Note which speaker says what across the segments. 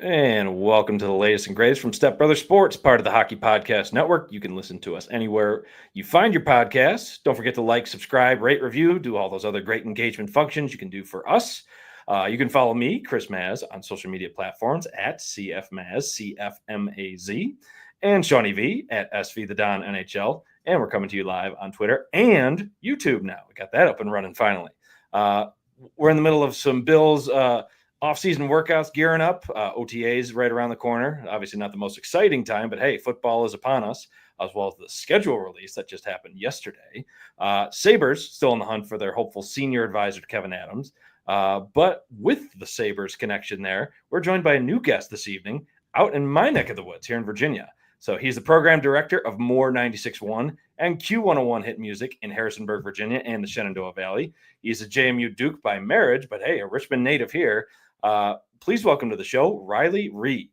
Speaker 1: And welcome to the latest and greatest from Step Brother Sports, part of the Hockey Podcast Network. You can listen to us anywhere you find your podcasts. Don't forget to like, subscribe, rate, review, do all those other great engagement functions you can do for us. You can follow me, Chris Maz, on social media platforms at CFMaz, CFMAZ, and Shawnee V at SV The Don NHL. And we're coming to you live on Twitter and YouTube now. We got that up and running finally. We're in the middle of some Bills off-season workouts gearing up, OTAs right around the corner. Obviously not the most exciting time, but hey, football is upon us, as well as the schedule release that just happened yesterday. Sabres still in the hunt for their hopeful senior advisor, Kevin Adams. But with the Sabres connection there, we're joined by a new guest this evening out in my neck of the woods here in Virginia. So he's the program director of More961 and Q101 hit music in Harrisonburg, Virginia, and the Shenandoah Valley. He's a JMU Duke by marriage, but hey, a Richmond native here. Please welcome to the show, Riley Reed.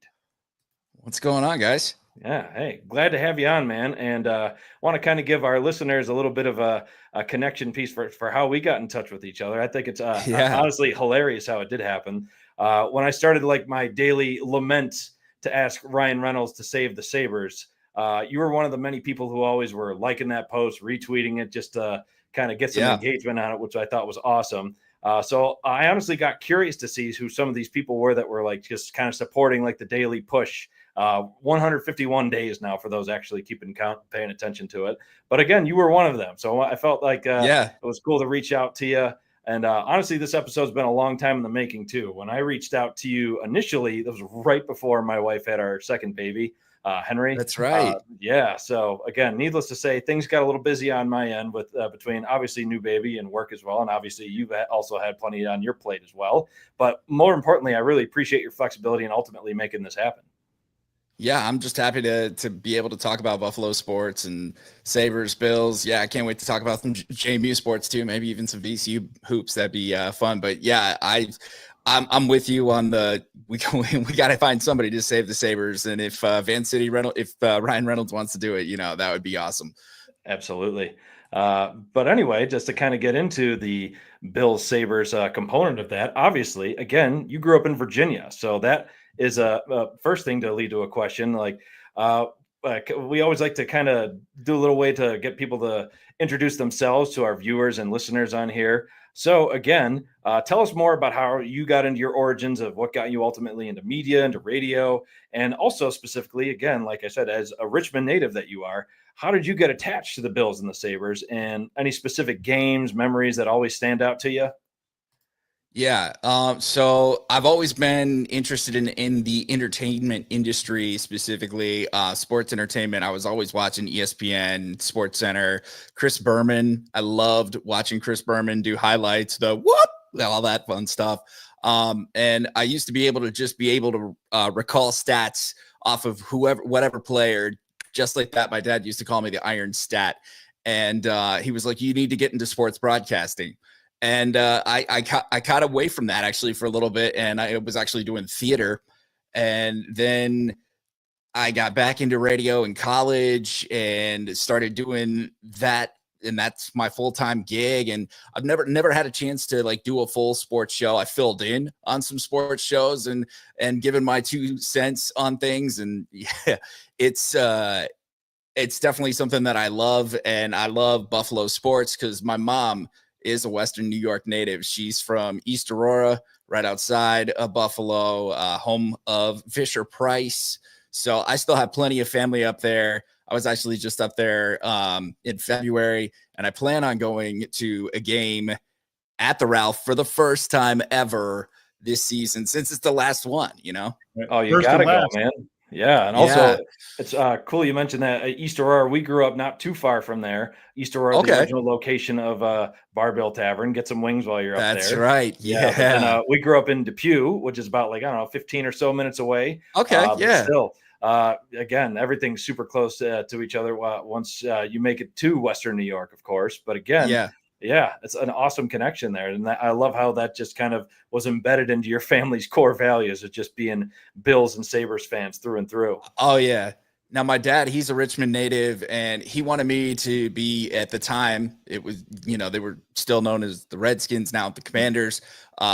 Speaker 2: What's going on, guys?
Speaker 1: Yeah, hey, glad to have you on, man. And want to kind of give our listeners a little bit of a connection piece for how we got in touch with each other. I think it's honestly hilarious how it did happen. When I started like my daily lament to ask Ryan Reynolds to save the Sabres, you were one of the many people who always were liking that post, retweeting it, just to kind of get some engagement on it, which I thought was awesome. So I honestly got curious to see who some of these people were that were like just kind of supporting like the daily push. 151 days now for those actually keeping count, paying attention to it. But again, you were one of them. So I felt like it was cool to reach out to you. And honestly, this episode's been a long time in the making too. When I reached out to you initially, that was right before my wife had our second baby, Henry.
Speaker 2: That's right.
Speaker 1: So again, needless to say, things got a little busy on my end with between obviously new baby and work as well. And obviously you've also had plenty on your plate as well. But more importantly, I really appreciate your flexibility and ultimately making this happen.
Speaker 2: Yeah, I'm just happy to be able to talk about Buffalo sports and Sabres, Bills. Yeah, I can't wait to talk about some JMU sports too. Maybe even some VCU hoops. That'd be fun. But yeah, I'm with you on the we got to find somebody to save the Sabres. And if Ryan Reynolds wants to do it, that would be awesome.
Speaker 1: Absolutely. But anyway, just to kind of get into the Bills Sabres component of that, obviously, again, you grew up in Virginia, so that is a first thing to lead to a question. Like we always like to kind of do a little way to get people to introduce themselves to our viewers and listeners on here. So again, tell us more about how you got into your origins of what got you ultimately into media, into radio, and also specifically, again, like I said, as a Richmond native that you are, how did you get attached to the Bills and the Sabres, and any specific games, memories that always stand out to you?
Speaker 2: Yeah. So I've always been interested in the entertainment industry, specifically sports entertainment. I was always watching ESPN, Sports Center, Chris Berman. I loved watching Chris Berman do highlights, all that fun stuff. And I used to be able to recall stats off of whatever player, just like that. My dad used to call me the Iron Stat. And he was like, you need to get into sports broadcasting. And I got away from that actually for a little bit, and I was actually doing theater. And then I got back into radio in college and started doing that, and that's my full-time gig. And I've never had a chance to like do a full sports show. I filled in on some sports shows and given my 2 cents on things. And yeah, it's definitely something that I love, and I love Buffalo sports because my mom is a Western New York native. She's from East Aurora, right outside of Buffalo, home of Fisher Price. So I still have plenty of family up there. I was actually just up there in February, and I plan on going to a game at the Ralph for the first time ever this season, since it's the last one,
Speaker 1: Oh, you gotta go, man. Yeah, and also it's cool you mentioned that East Aurora. We grew up not too far from there. East Aurora, the original location of Barbell Tavern. Get some wings while you're up there.
Speaker 2: That's right. Yeah.
Speaker 1: But then, we grew up in Depew, which is about 15 or so minutes away.
Speaker 2: Okay.
Speaker 1: But still, again, everything's super close to each other once you make it to Western New York, of course. But again, yeah, it's an awesome connection there. And I love how that just kind of was embedded into your family's core values of just being Bills and Sabres fans through and through.
Speaker 2: Oh, yeah. Now, my dad, he's a Richmond native, and he wanted me to be, at the time, it was, they were still known as the Redskins, now the Commanders.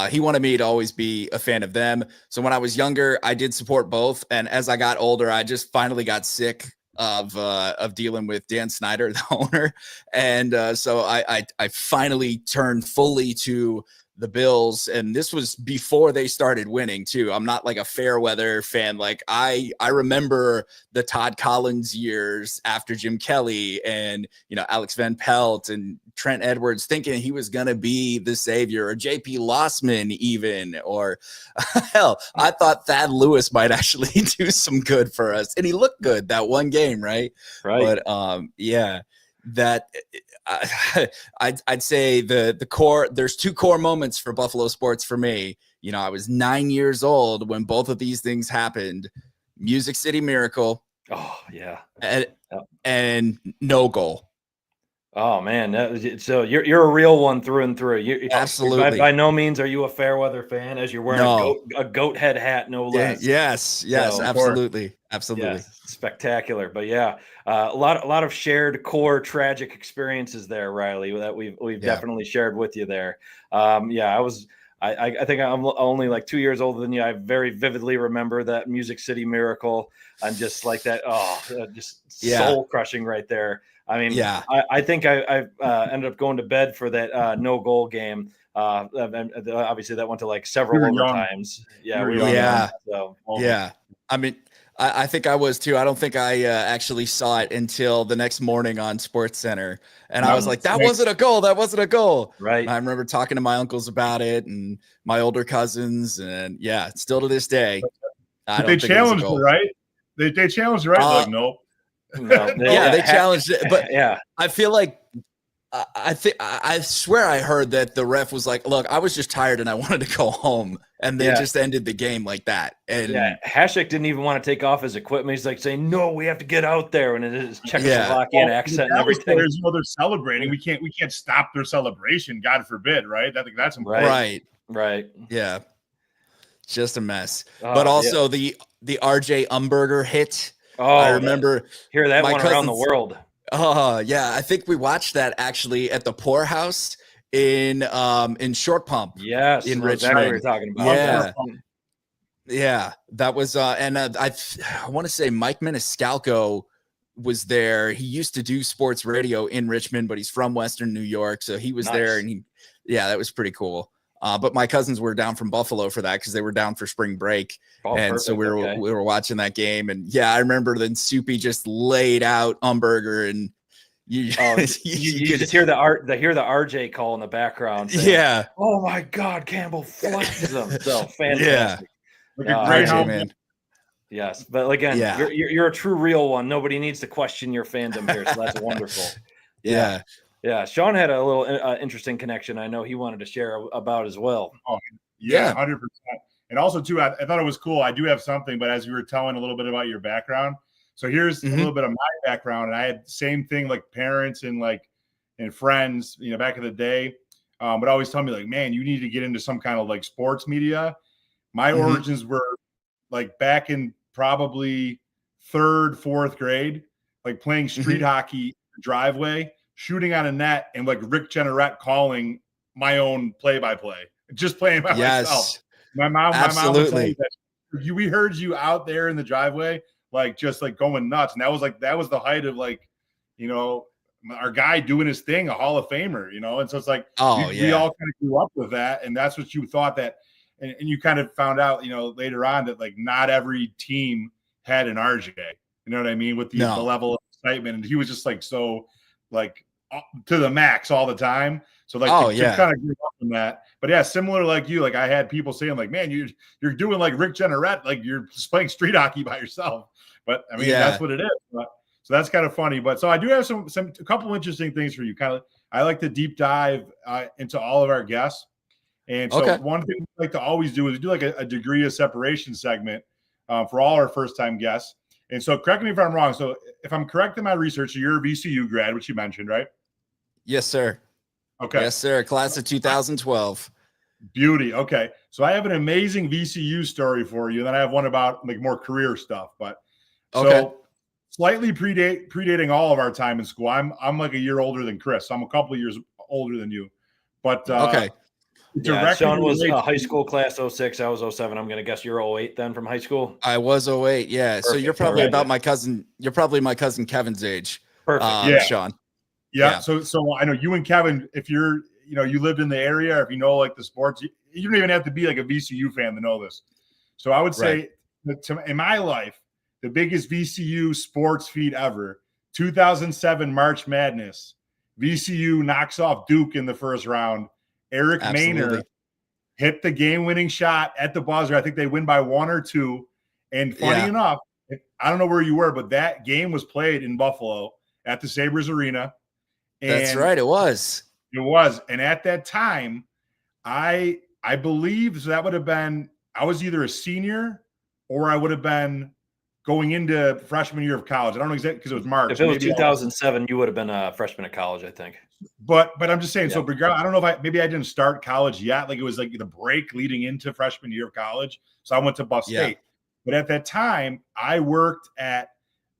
Speaker 2: He wanted me to always be a fan of them. So when I was younger, I did support both. And as I got older, I just finally got sick of dealing with Dan Snyder, the owner. And so I finally turned fully to the Bills, and this was before they started winning too. I'm not like a fair weather fan. Like I remember the Todd Collins years after Jim Kelly and Alex Van Pelt and Trent Edwards, thinking he was gonna be the savior, or JP Lossman even, or hell, I thought Thad Lewis might actually do some good for us, and he looked good that one game, right? But yeah, that I'd say the core, there's two core moments for Buffalo sports for me. I was 9 years old when both of these things happened. Music City Miracle.
Speaker 1: Oh yeah.
Speaker 2: And no goal.
Speaker 1: Oh man, so you're a real one through and through.
Speaker 2: Absolutely.
Speaker 1: By no means are you a fair weather fan, as you're wearing a goat head hat, no less.
Speaker 2: Yes, so, absolutely. Yes,
Speaker 1: spectacacular. But yeah, a lot of shared core tragic experiences there, Riley, that we've definitely shared with you there. I think I'm only like 2 years older than you. I very vividly remember that Music City Miracle, and just like that. Just soul crushing right there. I mean, I think I ended up going to bed for that no goal game. Obviously, that went to like several overtimes. I mean, I think I was too. I don't think I actually saw it until the next morning on Sports Center, and I was like, "That wasn't a goal. That wasn't a goal." Right.
Speaker 2: And I remember talking to my uncles about it and my older cousins, and still to this day,
Speaker 3: they challenged it, right? They challenged it, right? Like, nope.
Speaker 2: No, they challenged it, but I feel like I swear I heard that the ref was like, "Look, I was just tired and I wanted to go home," and they just ended the game like that. And
Speaker 1: Hasek didn't even want to take off his equipment. He's like saying, "No, we have to get out there," and it is Czechoslovakian accent and everything.
Speaker 3: They're celebrating. We can't stop their celebration. God forbid, right? I think that's important.
Speaker 2: Right. Yeah, just a mess. But also the RJ Umberger hit. I remember
Speaker 1: hear that one around the world.
Speaker 2: Oh yeah, I think we watched that actually at the Poorhouse in Short Pump.
Speaker 1: Yes,
Speaker 2: in
Speaker 1: Richmond. Exactly what you're talking about.
Speaker 2: Yeah, that was and I want to say Mike Maniscalco was there. He used to do sports radio in Richmond, but he's from Western New York, so he was there, and that was pretty cool. But my cousins were down from Buffalo for that because they were down for spring break. So we were watching that game. And I remember then Soupy just laid out Umberger, and you
Speaker 1: just hear the RJ call in the background. Saying, oh my God, Campbell flashes him. So fantastic.
Speaker 3: Like a great
Speaker 2: man.
Speaker 1: Yes. But again, you're a true real one. Nobody needs to question your fandom here. So that's wonderful.
Speaker 2: Yeah.
Speaker 1: Yeah, Sean had a little interesting connection I know he wanted to share about as well.
Speaker 3: Oh, yeah, 100%. And also, too, I thought it was cool. I do have something, but as you were telling a little bit about your background, so here's a little bit of my background. And I had the same thing, like parents and friends, back in the day, would always tell me, like, man, you need to get into some kind of like sports media. My origins were like back in probably 3rd, 4th grade, like playing street hockey driveway, shooting on a net, and like Rick Jenneret calling my own play-by-play, just playing by myself. My mom would tell me that we heard you out there in the driveway, like just like going nuts. And that was the height of like, our guy doing his thing, a Hall of Famer, and so it's like, we all kind of grew up with that. And that's what you thought that, and you kind of found out, later on that like not every team had an RJ, you know what I mean? With the level of excitement. And he was just like, so like to the max all the time. So like to kind of grew up from that. But similar like you, like I had people saying like, man, you're doing like Rick Jenneret, like you're just playing street hockey by yourself. But I mean, that's what it is. So that's kind of funny. But so I do have a couple interesting things for you. I like to deep dive into all of our guests. And so one thing we like to always do is we do like a degree of separation segment for all our first time guests. And so correct me if I'm wrong. So if I'm correct in my research, you're a VCU grad, which you mentioned, right?
Speaker 2: Yes, sir.
Speaker 3: Okay.
Speaker 2: Yes, sir. Class of 2012.
Speaker 3: Beauty. Okay. So I have an amazing VCU story for you. And then I have one about like more career stuff. But so slightly predating all of our time in school. I'm like a year older than Chris. So I'm a couple of years older than you. But
Speaker 2: Okay.
Speaker 1: Yeah, Sean was high school class 06. I was 07. I'm going to guess you're 08 then from high school.
Speaker 2: I was 08. Yeah.
Speaker 1: Perfect.
Speaker 2: So you're probably about my cousin. You're probably my cousin Kevin's age.
Speaker 1: Perfect.
Speaker 2: Sean.
Speaker 3: Yeah. So I know you and Kevin, if you're, you lived in the area, or if you know like the sports, you don't even have to be like a VCU fan to know this. So I would say that in my life, the biggest VCU sports feed ever, 2007 March Madness, VCU knocks off Duke in the first round. Eric Maynard hit the game-winning shot at the buzzer. I think they win by 1 or 2. And funny enough, I don't know where you were, but that game was played in Buffalo at the Sabres Arena. And
Speaker 2: that's right. It was.
Speaker 3: It was. And at that time, I believe so that would have been, I was either a senior or I would have been going into freshman year of college. I don't know exactly because it was March.
Speaker 1: If it was 2007, you would have been a freshman at college, I think.
Speaker 3: But I'm just saying. Yeah. So regardless, I don't know if maybe I didn't start college yet. Like it was like the break leading into freshman year of college. So I went to Buff State. But at that time, I worked at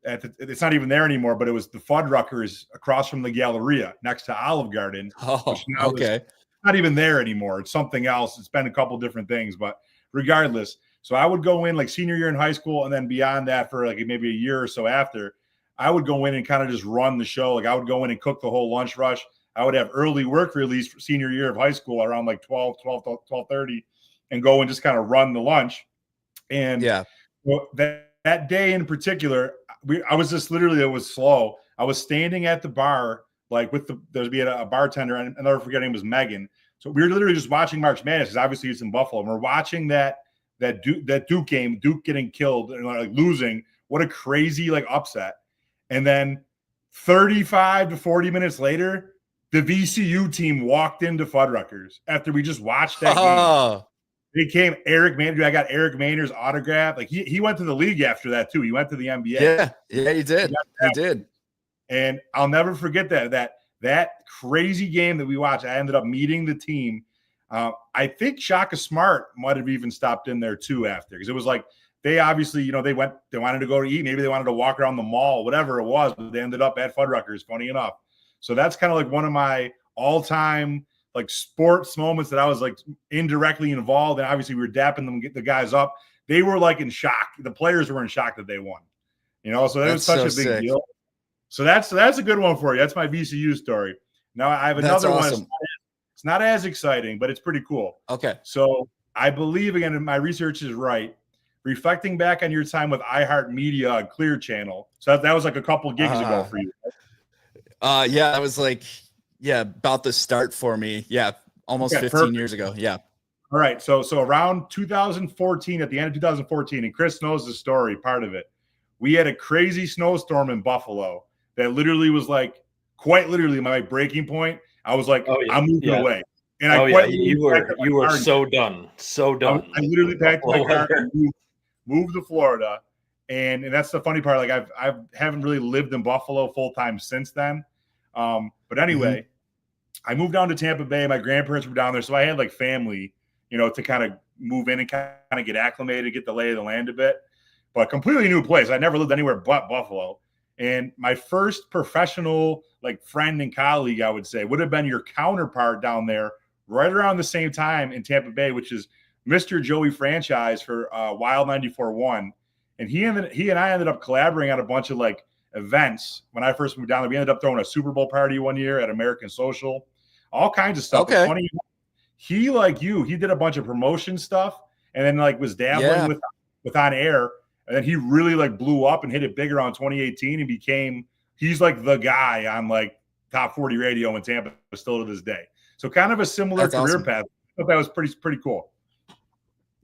Speaker 3: it's not even there anymore. But it was the Fuddruckers across from the Galleria next to Olive Garden.
Speaker 2: Oh, okay.
Speaker 3: Not even there anymore. It's something else. It's been a couple different things, but regardless. So I would go in like senior year in high school, and then beyond that for like maybe a year or so after, I would go in and kind of just run the show. Like I would go in and cook the whole lunch rush. I would have early work release for senior year of high school around like 12:30 and go and just kind of run the lunch. And well, that day in particular, I was just literally, it was slow. I was standing at the bar, like with there'd be a bartender, and I'll never forget, her name was Megan. So we were literally just watching March Madness because obviously it's in Buffalo. And we're watching that Duke game, Duke getting killed and like losing. What a crazy like upset. And then 35 to 40 minutes later, the VCU team walked into Fuddruckers after we just watched that game. They came, Eric Maynard. I got Eric Maynard's autograph. Like he went to the league after that too. He went to the NBA.
Speaker 2: Yeah, he did. He did.
Speaker 3: And I'll never forget that crazy game that we watched. I ended up meeting the team. I think Shaka Smart might have even stopped in there too after, because it was like they obviously, they wanted to go to eat. Maybe they wanted to walk around the mall, whatever it was, but they ended up at Fuddruckers, funny enough. So that's kind of like one of my all-time like sports moments that I was like indirectly involved. And obviously we were dapping them, get the guys up. They were like in shock. The players were in shock that they won, so that was such a big deal. So that's a good one for you. That's my VCU story. Now I have another one. It's not as exciting, but it's pretty cool.
Speaker 2: Okay.
Speaker 3: So I believe, again, my research is right. Reflecting back on your time with iHeartMedia and Clear Channel. So that was like a couple gigs ago for you.
Speaker 2: Yeah, that was like, about the start for me. Yeah, almost 15 years ago. Yeah.
Speaker 3: All right. So around 2014, at the end of 2014, and Chris knows the story, part of it, we had a crazy snowstorm in Buffalo that literally was like, quite literally my breaking point. I was like, I'm moving away. And
Speaker 1: you were so done. So done.
Speaker 3: I literally packed my car and moved to Florida. And that's the funny part. Like I haven't really lived in Buffalo full time since then. But anyway, I moved down to Tampa Bay. My grandparents were down there. So I had like family, to kind of move in and kind of get acclimated, get the lay of the land a bit. But completely new place. I never lived anywhere but Buffalo. And my first professional like friend and colleague, I would say, would have been your counterpart down there right around the same time in Tampa Bay, which is Mr. Joey Franchise for Wild 94.1. And he and I ended up collaborating on a bunch of like events when I first moved down there. We ended up throwing a Super Bowl party one year at American Social, all kinds of stuff.
Speaker 2: Okay.
Speaker 3: Funny, he, like you, he did a bunch of promotion stuff and then like was dabbling with on air. And then he really like blew up and hit it bigger on 2018 and he's like the guy on like top 40 radio in Tampa still to this day. So kind of a similar career path. I thought that was pretty cool.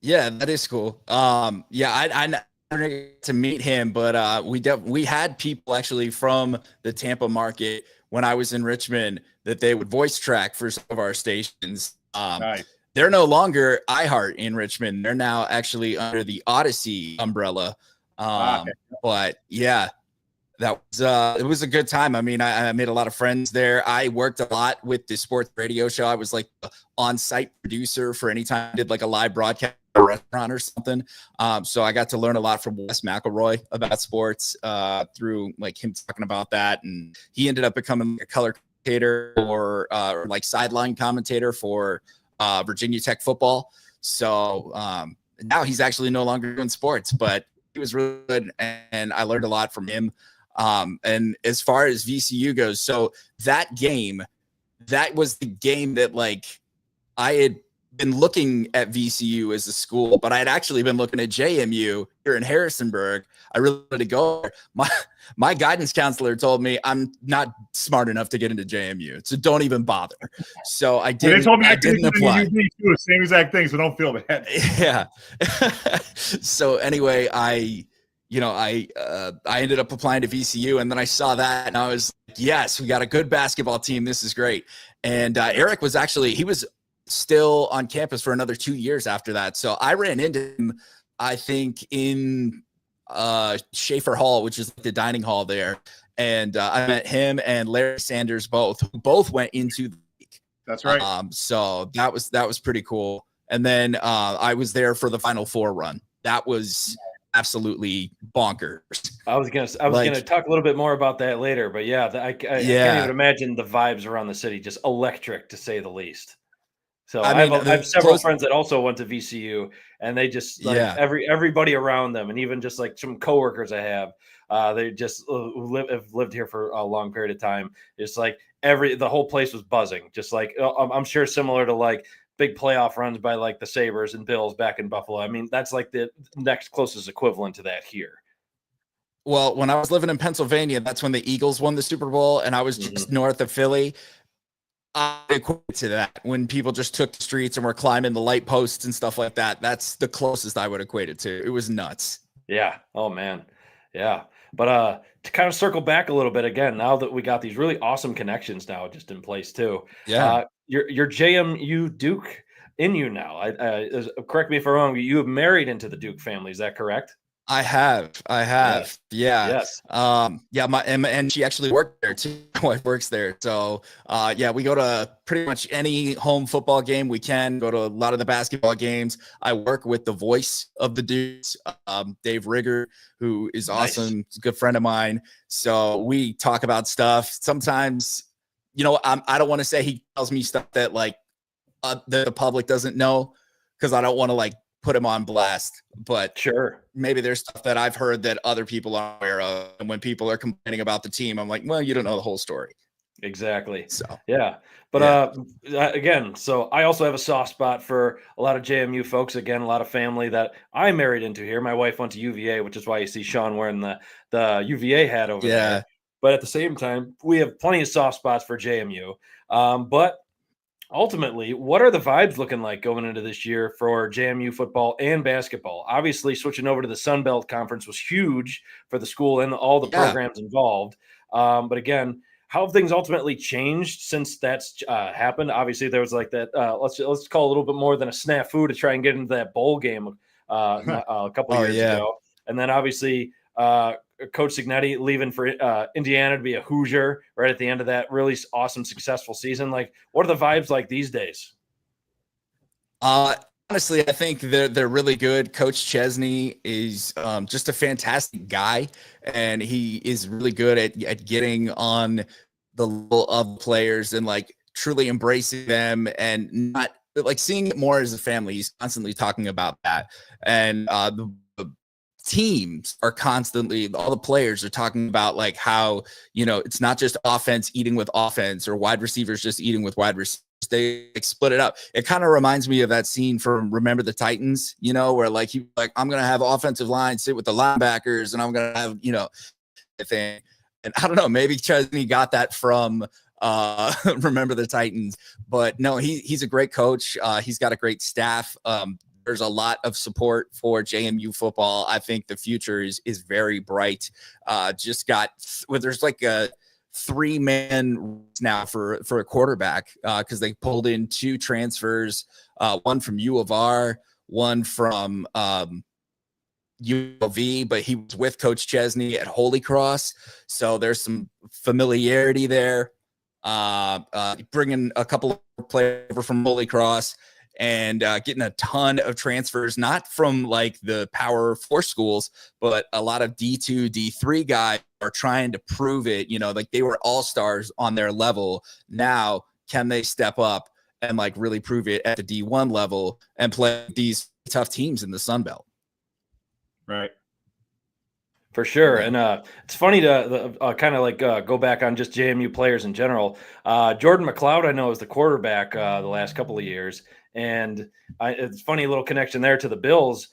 Speaker 2: Yeah, that is cool. I never to meet him, but we had people actually from the Tampa market when I was in Richmond that they would voice track for some of our stations.
Speaker 3: Nice.
Speaker 2: They're no longer iHeart in Richmond. They're now actually under the Odyssey umbrella. But yeah, It was a good time. I mean, I made a lot of friends there. I worked a lot with the sports radio show. I was like the on-site producer for any time I did like a live broadcast at a restaurant or something. So I got to learn a lot from Wes McElroy about sports through like him talking about that. And he ended up becoming a color commentator or like sideline commentator for Virginia Tech football. So now he's actually no longer doing sports, but he was really good, and I learned a lot from him. And as far as VCU goes, so that was the game that like I had been looking at VCU as a school, but I had actually been looking at JMU here in Harrisonburg. I really wanted to go there. My guidance counselor told me I'm not smart enough to get into JMU, so don't even bother. So I didn't.
Speaker 3: They told me
Speaker 2: I didn't apply.
Speaker 3: Too, same exact thing, so don't feel bad.
Speaker 2: Yeah. So anyway, I ended up applying to VCU, and then I saw that, and I was like, yes, we got a good basketball team. This is great. And Eric was he was still on campus for another 2 years after that. So I ran into him, I think, in Schaefer Hall, which is the dining hall there. And I met him and Larry Sanders who both went into the league.
Speaker 3: That's right.
Speaker 2: So that was pretty cool. And then I was there for the Final Four run. That was absolutely bonkers.
Speaker 1: I was gonna talk a little bit more about that later, but yeah, I can't even imagine the vibes around the city. Just electric, to say the least. So I have several friends that also went to VCU, and they just everybody around them, and even just like some coworkers I have, they just have lived here for a long period of time. It's like the whole place was buzzing, just like I'm sure similar to like big playoff runs by like the Sabres and Bills back in Buffalo. I mean, that's like the next closest equivalent to that here.
Speaker 2: Well, when I was living in Pennsylvania, that's when the Eagles won the Super Bowl, and I was just north of Philly. I equate to that when people just took the streets and were climbing the light posts and stuff like that. That's the closest I would equate it to. It was nuts.
Speaker 1: Yeah. Oh man. Yeah. But to kind of circle back a little bit again, now that we got these really awesome connections now just in place too.
Speaker 2: Yeah.
Speaker 1: Your JMU Duke in you now. Correct me if I'm wrong. You have married into the Duke family. Is that correct?
Speaker 2: I have.
Speaker 1: Yes.
Speaker 2: Yeah.
Speaker 1: Yes.
Speaker 2: And she actually worked there too. My wife works there. So we go to pretty much any home football game we can, go to a lot of the basketball games. I work with the voice of the Dukes, Dave Rigger, who is awesome. He's a good friend of mine. So we talk about stuff. Sometimes, I don't want to say he tells me stuff that like the public doesn't know, because I don't want to like put him on blast, but
Speaker 1: sure,
Speaker 2: maybe there's stuff that I've heard that other people aren't aware of. And when people are complaining about the team, I'm like, well, you don't know the whole story.
Speaker 1: Exactly.
Speaker 2: So,
Speaker 1: yeah. But again, so I also have a soft spot for a lot of JMU folks. Again, a lot of family that I married into here. My wife went to UVA, which is why you see Sean wearing the UVA hat over there. But at the same time, we have plenty of soft spots for JMU. But ultimately, what are the vibes looking like going into this year for JMU football and basketball? Obviously, switching over to the Sun Belt Conference was huge for the school and all the programs involved. But again, how have things ultimately changed since that's happened? Obviously, there was like that. Let's call it a little bit more than a snafu to try and get into that bowl game a couple of years ago, and then obviously Coach Signetti leaving for Indiana to be a Hoosier right at the end of that really awesome, successful season. Like, what are the vibes like these days?
Speaker 2: Honestly, I think they're really good. Coach Chesney is just a fantastic guy, and he is really good at getting on the level of players and like truly embracing them and not like seeing it more as a family. He's constantly talking about that, and the teams are constantly, all the players are talking about like how, it's not just offense eating with offense or wide receivers just eating with wide receivers. They split it up. It kind of reminds me of that scene from Remember the Titans, where like I'm gonna have offensive line sit with the linebackers and I'm gonna have the thing. And I don't know, maybe Chesney got that from Remember the Titans, but no, he's a great coach. He's got a great staff. There's a lot of support for JMU football. I think the future is very bright. There's like a 3-man now for a quarterback because they pulled in 2 transfers, one from U of R, one from ULV, but he was with Coach Chesney at Holy Cross. So there's some familiarity there. Bringing a couple of players over from Holy Cross and getting a ton of transfers, not from like the Power 4 schools, but a lot of D2, D3 guys are trying to prove it. You know, like they were all-stars on their level. Now, can they step up and like really prove it at the D1 level and play these tough teams in the Sun Belt?
Speaker 3: Right.
Speaker 1: For sure. And it's funny to kind of like go back on just JMU players in general. Jordan McLeod, I know, is the quarterback the last couple of years. And it's funny, little connection there to the Bills.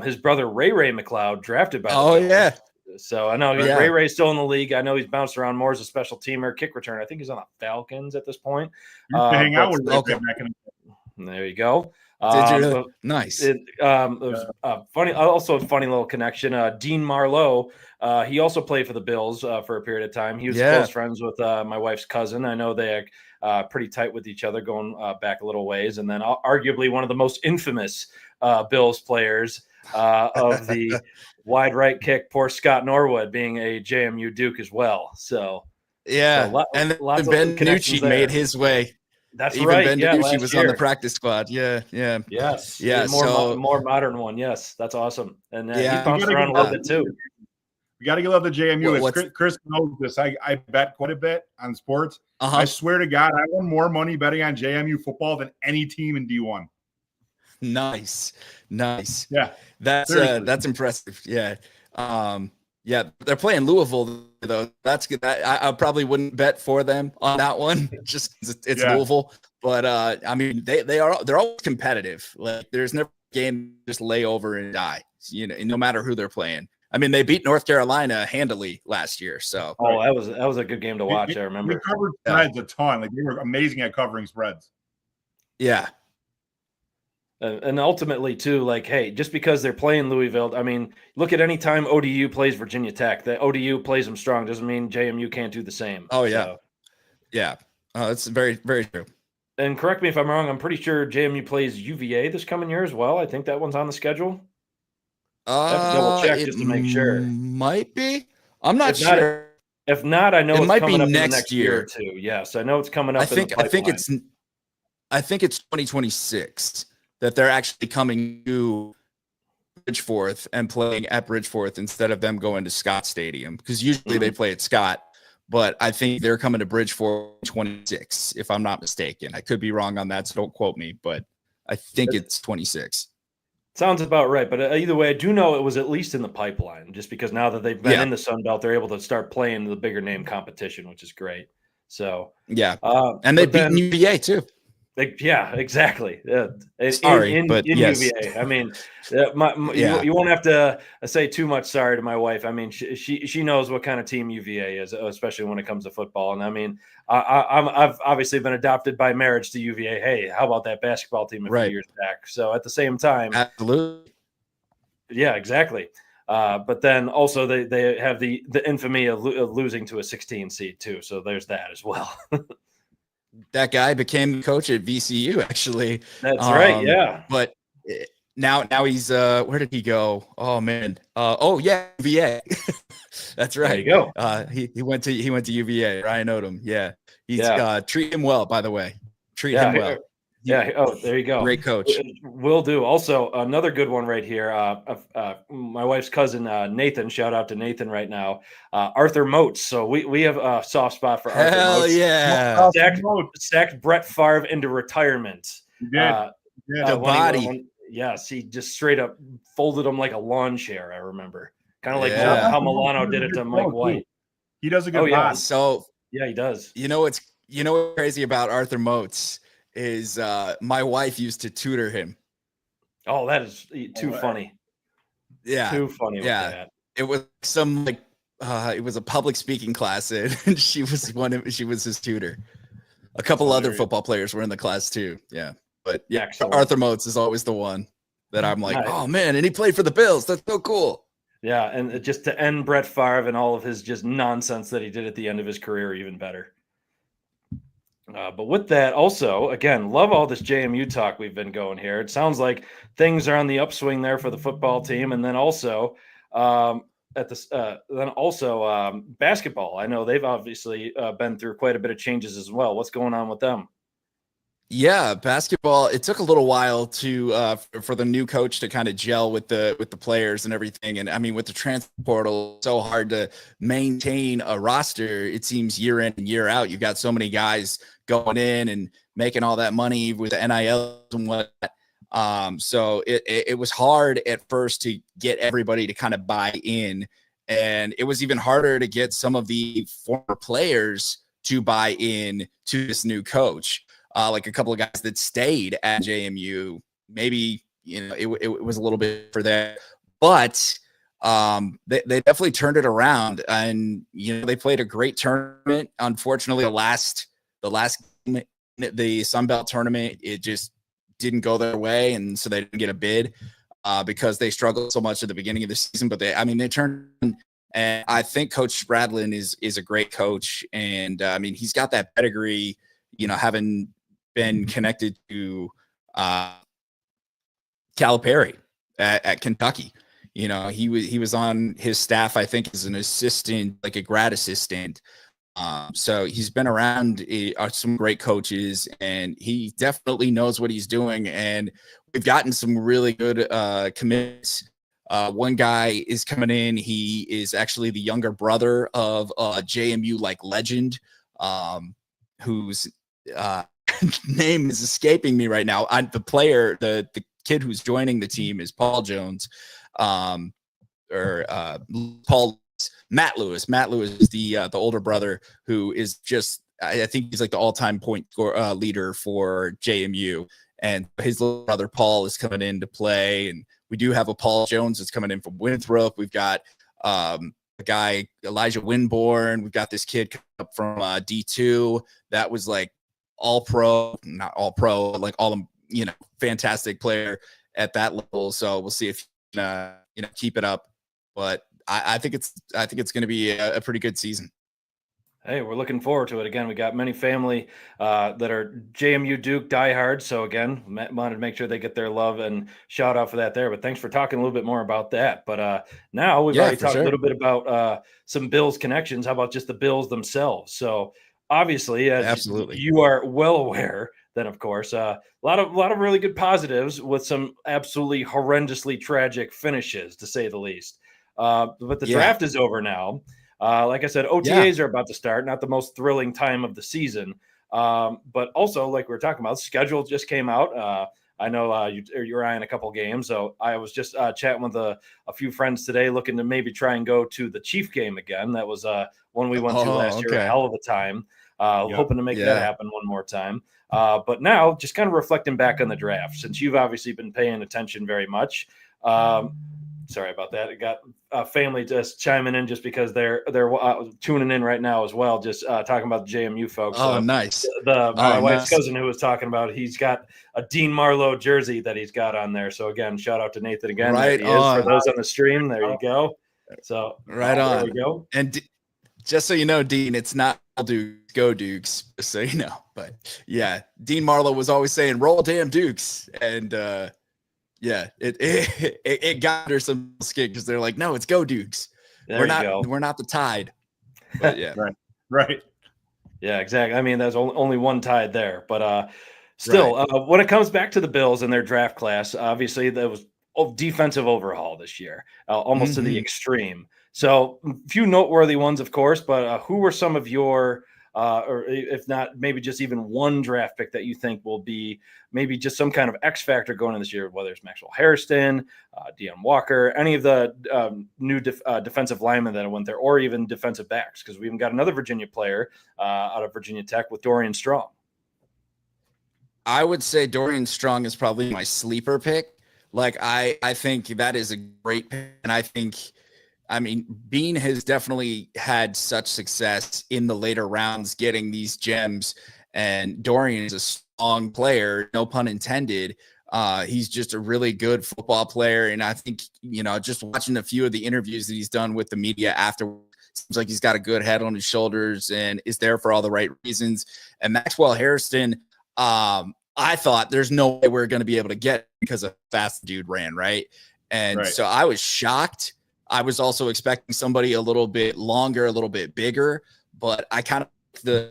Speaker 1: His brother, Ray McLeod, drafted by the Bills.
Speaker 2: Yeah.
Speaker 1: So I know Ray's still in the league. I know he's bounced around more as a special teamer, kick returner. I think he's on the Falcons at this point.
Speaker 3: Hang out with Ray back in
Speaker 1: there you go.
Speaker 2: Did you really? Nice.
Speaker 1: It was funny. Also, a funny little connection. Dean Marlowe. He also played for the Bills for a period of time. He was close friends with my wife's cousin. I know they are pretty tight with each other, going back a little ways. And then arguably one of the most infamous Bills players of the wide right kick, poor Scott Norwood, being a JMU Duke as well. So
Speaker 2: and
Speaker 1: lots
Speaker 2: Ben
Speaker 1: of connections
Speaker 2: Nucci made his way.
Speaker 1: That's
Speaker 2: even
Speaker 1: right.
Speaker 2: Ben DiNucci was on the practice squad. Yes. More modern one. Yes, that's awesome. And he bounced around a little bit too.
Speaker 3: We got to love the JMU. Chris knows this. I bet quite a bit on sports. I swear to God, I won more money betting on JMU football than any team in D1.
Speaker 2: Nice.
Speaker 3: Yeah,
Speaker 2: that's impressive. Yeah. They're playing Louisville though. That's good. I probably wouldn't bet for them on that one, just 'cause it's Louisville. But I mean, they're always competitive. Like there's never a game just lay over and die. You know, no matter who they're playing. I mean, they beat North Carolina handily last year. So
Speaker 1: that was a good game to watch. I remember.
Speaker 3: We covered spreads a ton. Like they were amazing at covering spreads.
Speaker 2: Yeah.
Speaker 1: And ultimately, too, like, hey, just because they're playing Louisville, I mean, look at any time ODU plays Virginia Tech. That ODU plays them strong doesn't mean JMU can't do the same.
Speaker 2: Oh, yeah. So. Yeah. That's very, very true.
Speaker 1: And correct me if I'm wrong, I'm pretty sure JMU plays UVA this coming year as well. I think that one's on the schedule. I have to double check just to make sure.
Speaker 2: Might be. I'm not sure.
Speaker 1: If not, I know it might coming be up
Speaker 2: next
Speaker 1: year or two. Yes, I know it's coming up. I think
Speaker 2: it's 2026. That they're actually coming to Bridgeforth and playing at Bridgeforth instead of them going to Scott Stadium, because usually they play at Scott, but I think they're coming to Bridgeforth 26, if I'm not mistaken. I could be wrong on that, so don't quote me, but I think it's 26.
Speaker 1: Sounds about right, but either way, I do know it was at least in the pipeline, just because now that they've been in the Sun Belt, they're able to start playing the bigger name competition, which is great. So
Speaker 2: and they've beaten UVA too.
Speaker 1: Yeah, exactly.
Speaker 2: Sorry,
Speaker 1: in
Speaker 2: yes.
Speaker 1: UVA. I mean, you won't have to say too much sorry to my wife. I mean, she knows what kind of team UVA is, especially when it comes to football. And I mean, I've obviously been adopted by marriage to UVA. Hey, how about that basketball team a few years back? So at the same time,
Speaker 2: absolutely.
Speaker 1: Yeah, exactly. But then also they have the infamy of losing to a 16 seed too. So there's that as well.
Speaker 2: That guy became the coach at VCU, actually.
Speaker 1: That's right, yeah.
Speaker 2: But now he's where did he go? Oh man. UVA. That's right.
Speaker 1: There you go.
Speaker 2: He went to UVA. Ryan Odom. Yeah. He's treat him well, by the way. Treat him well.
Speaker 1: Yeah. Oh, there you go.
Speaker 2: Great coach.
Speaker 1: Will do. Also, another good one right here. My wife's cousin, Nathan. Shout out to Nathan right now. Arthur Moats. So we have a soft spot for Arthur Moats.
Speaker 2: Yeah.
Speaker 1: Sacked Brett Favre into retirement.
Speaker 3: The
Speaker 2: body.
Speaker 1: Yes, he just straight up folded him like a lawn chair. I remember. Kind of like how Milano did it to Mike White.
Speaker 3: He does a good job.
Speaker 2: So
Speaker 1: yeah, he does.
Speaker 2: You know what's crazy about Arthur Moats is my wife used to tutor him.
Speaker 1: Oh, that is too funny.
Speaker 2: Yeah.
Speaker 1: Too funny.
Speaker 2: Yeah. That. It was some it was a public speaking class and she was his tutor. A couple other football players were in the class too. Yeah. But yeah, excellent. Arthur Moats is always the one that I'm like, oh man, and he played for the Bills. That's so cool.
Speaker 1: Yeah, and just to end Brett Favre and all of his just nonsense that he did at the end of his career even better. But with that, also, again, love all this JMU talk we've been going here. It sounds like things are on the upswing there for the football team, and then also at this, then also basketball. I know they've obviously been through quite a bit of changes as well. What's going on with them?
Speaker 2: Yeah, basketball. It took a little while to for the new coach to kind of gel with the players and everything. And I mean, with the transfer portal, it's so hard to maintain a roster. It seems year in and year out. You've got so many guys going in and making all that money with the NIL and whatnot. So it was hard at first to get everybody to kind of buy in, and it was even harder to get some of the former players to buy in to this new coach. Like a couple of guys that stayed at JMU, maybe, it was a little bit for that, but they definitely turned it around, and, they played a great tournament. Unfortunately, the last game, the Sun Belt tournament, it just didn't go their way. And so they didn't get a bid because they struggled so much at the beginning of the season, but they turned. And I think Coach Spradlin is a great coach. And he's got that pedigree, having been connected to Calipari at Kentucky. He was on his staff, I think, as an assistant, like a grad assistant. So he's been around some great coaches, and he definitely knows what he's doing. And we've gotten some really good commits. One guy is coming in. He is actually the younger brother of JMU legend, whose name is escaping me right now. The player, the kid who's joining the team is Paul Jones, Matt Lewis. Matt Lewis is the older brother who is just, I think he's like the all-time point score leader for JMU, and his little brother Paul is coming in to play. And we do have a Paul Jones that's coming in from Winthrop. We've got a guy, Elijah Winborn. We've got this kid coming up from D2 that was like all pro, not all pro, like all, fantastic player at that level. So we'll see if keep it up. But I think it's going to be a pretty good season.
Speaker 1: Hey, we're looking forward to it. Again, we got many family that are JMU Duke diehards. So again, wanted to make sure they get their love and shout out for that there. But thanks for talking a little bit more about that. But now we've already talked a little bit about some Bills connections. How about just the Bills themselves? So obviously, as
Speaker 2: Absolutely,
Speaker 1: you are well aware, then of course, a lot of really good positives with some absolutely horrendously tragic finishes, to say the least. But the draft is over now. Like I said, OTAs are about to start. Not the most thrilling time of the season, but also, like we were talking about, schedule just came out. I know you're eyeing a couple games, so I was just chatting with a few friends today, looking to maybe try and go to the Chief game again. That was one we went to last year, a hell of a time. Hoping to make that happen one more time. But now, just kind of reflecting back on the draft, since you've obviously been paying attention very much. Sorry about that. I got family just chiming in just because they're tuning in right now as well, just talking about the JMU folks.
Speaker 2: Oh, nice.
Speaker 1: My wife's cousin who was talking about, he's got a Dean Marlowe jersey that he's got on there. So again, shout out to Nathan again.
Speaker 2: Right
Speaker 1: there he is for those on the stream. There you go. So
Speaker 2: right on.
Speaker 1: There we go.
Speaker 2: And just so you know, Dean, it's not Dukes, go Dukes, so you know. But yeah, Dean Marlowe was always saying, "Roll damn Dukes," and yeah, it got under some skin because they're like, "No, it's go Dukes. We're not the Tide." But yeah,
Speaker 3: right.
Speaker 1: Yeah, exactly. I mean, there's only one Tide there, but still, when it comes back to the Bills and their draft class, obviously there was a defensive overhaul this year, almost to the extreme. So, a few noteworthy ones, of course, but who were some of your, or if not, maybe just even one draft pick that you think will be maybe just some kind of X factor going in this year, whether it's Maxwell Hairston, Deion Walker, any of the new defensive linemen that went there, or even defensive backs, because we even got another Virginia player out of Virginia Tech with Dorian Strong.
Speaker 2: I would say Dorian Strong is probably my sleeper pick. Like, I think that is a great pick, and I mean, Bean has definitely had such success in the later rounds getting these gems, and Dorian is a strong player, no pun intended. He's just a really good football player, and I think, just watching a few of the interviews that he's done with the media after, Seems like he's got a good head on his shoulders and is there for all the right reasons. And Maxwell Harrison, I thought there's no way we're going to be able to get because of fast dude ran, right? And so I was shocked. I was also expecting somebody a little bit longer, a little bit bigger, but I kind of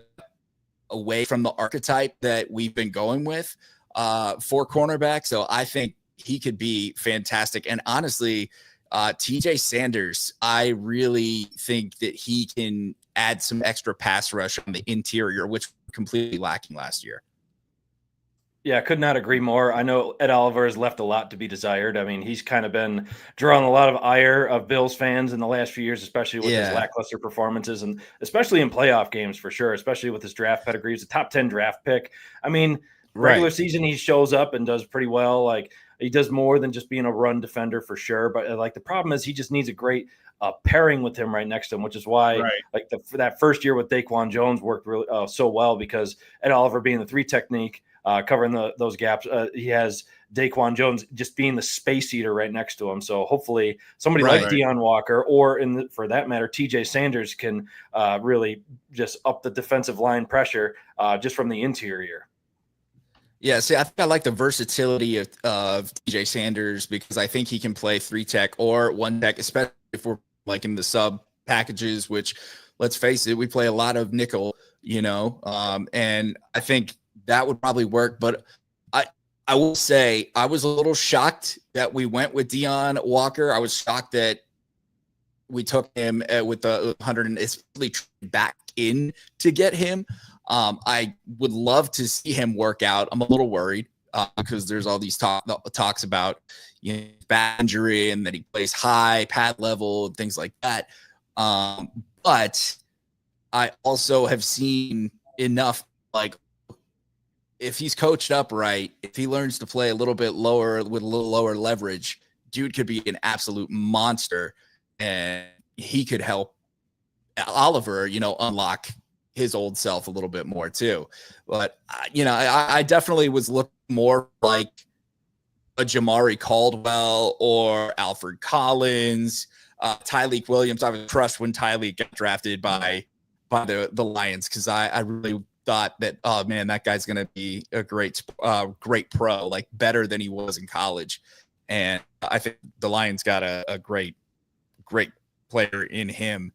Speaker 2: away from the archetype that we've been going with for cornerback. So I think he could be fantastic. And honestly, TJ Sanders, I really think that he can add some extra pass rush on the interior, which was completely lacking last year.
Speaker 1: Yeah, could not agree more. I know Ed Oliver has left a lot to be desired. I mean, he's kind of been drawing a lot of ire of Bills fans in the last few years, especially with his lackluster performances and especially in playoff games for sure, especially with his draft pedigree. He's a top 10 draft pick. I mean, regular season, he shows up and does pretty well. Like, he does more than just being a run defender for sure. But like, the problem is he just needs a great pairing with him right next to him, which is why like that first year with Daquan Jones worked really so well, because Ed Oliver being the 3 technique, covering those gaps. He has Daquan Jones just being the space eater right next to him. So hopefully somebody like Deion Walker, or for that matter, TJ Sanders, can really just up the defensive line pressure just from the interior.
Speaker 2: Yeah, see, I think I like the versatility of TJ Sanders, because I think he can play 3 tech or 1 tech, especially if we're like in the sub packages, which, let's face it, we play a lot of nickel, and I think that would probably work. But I will say I was a little shocked that we went with Deion Walker. I was shocked that we took him with the 100 and especially back in to get him. I would love to see him work out. I'm a little worried because there's all these talks about back injury and that he plays high pad level and things like that. But I also have seen enough, like, if he's coached up right, if he learns to play a little bit lower with a little lower leverage, dude could be an absolute monster, and he could help Oliver, unlock his old self a little bit more too. But, I definitely was looking more like a Jamari Caldwell or Alfred Collins, Tyleek Williams. I was crushed when Tyleek got drafted by the Lions, because I really thought that, oh man, that guy's going to be a great pro, like better than he was in college. And I think the Lions got a great player in him.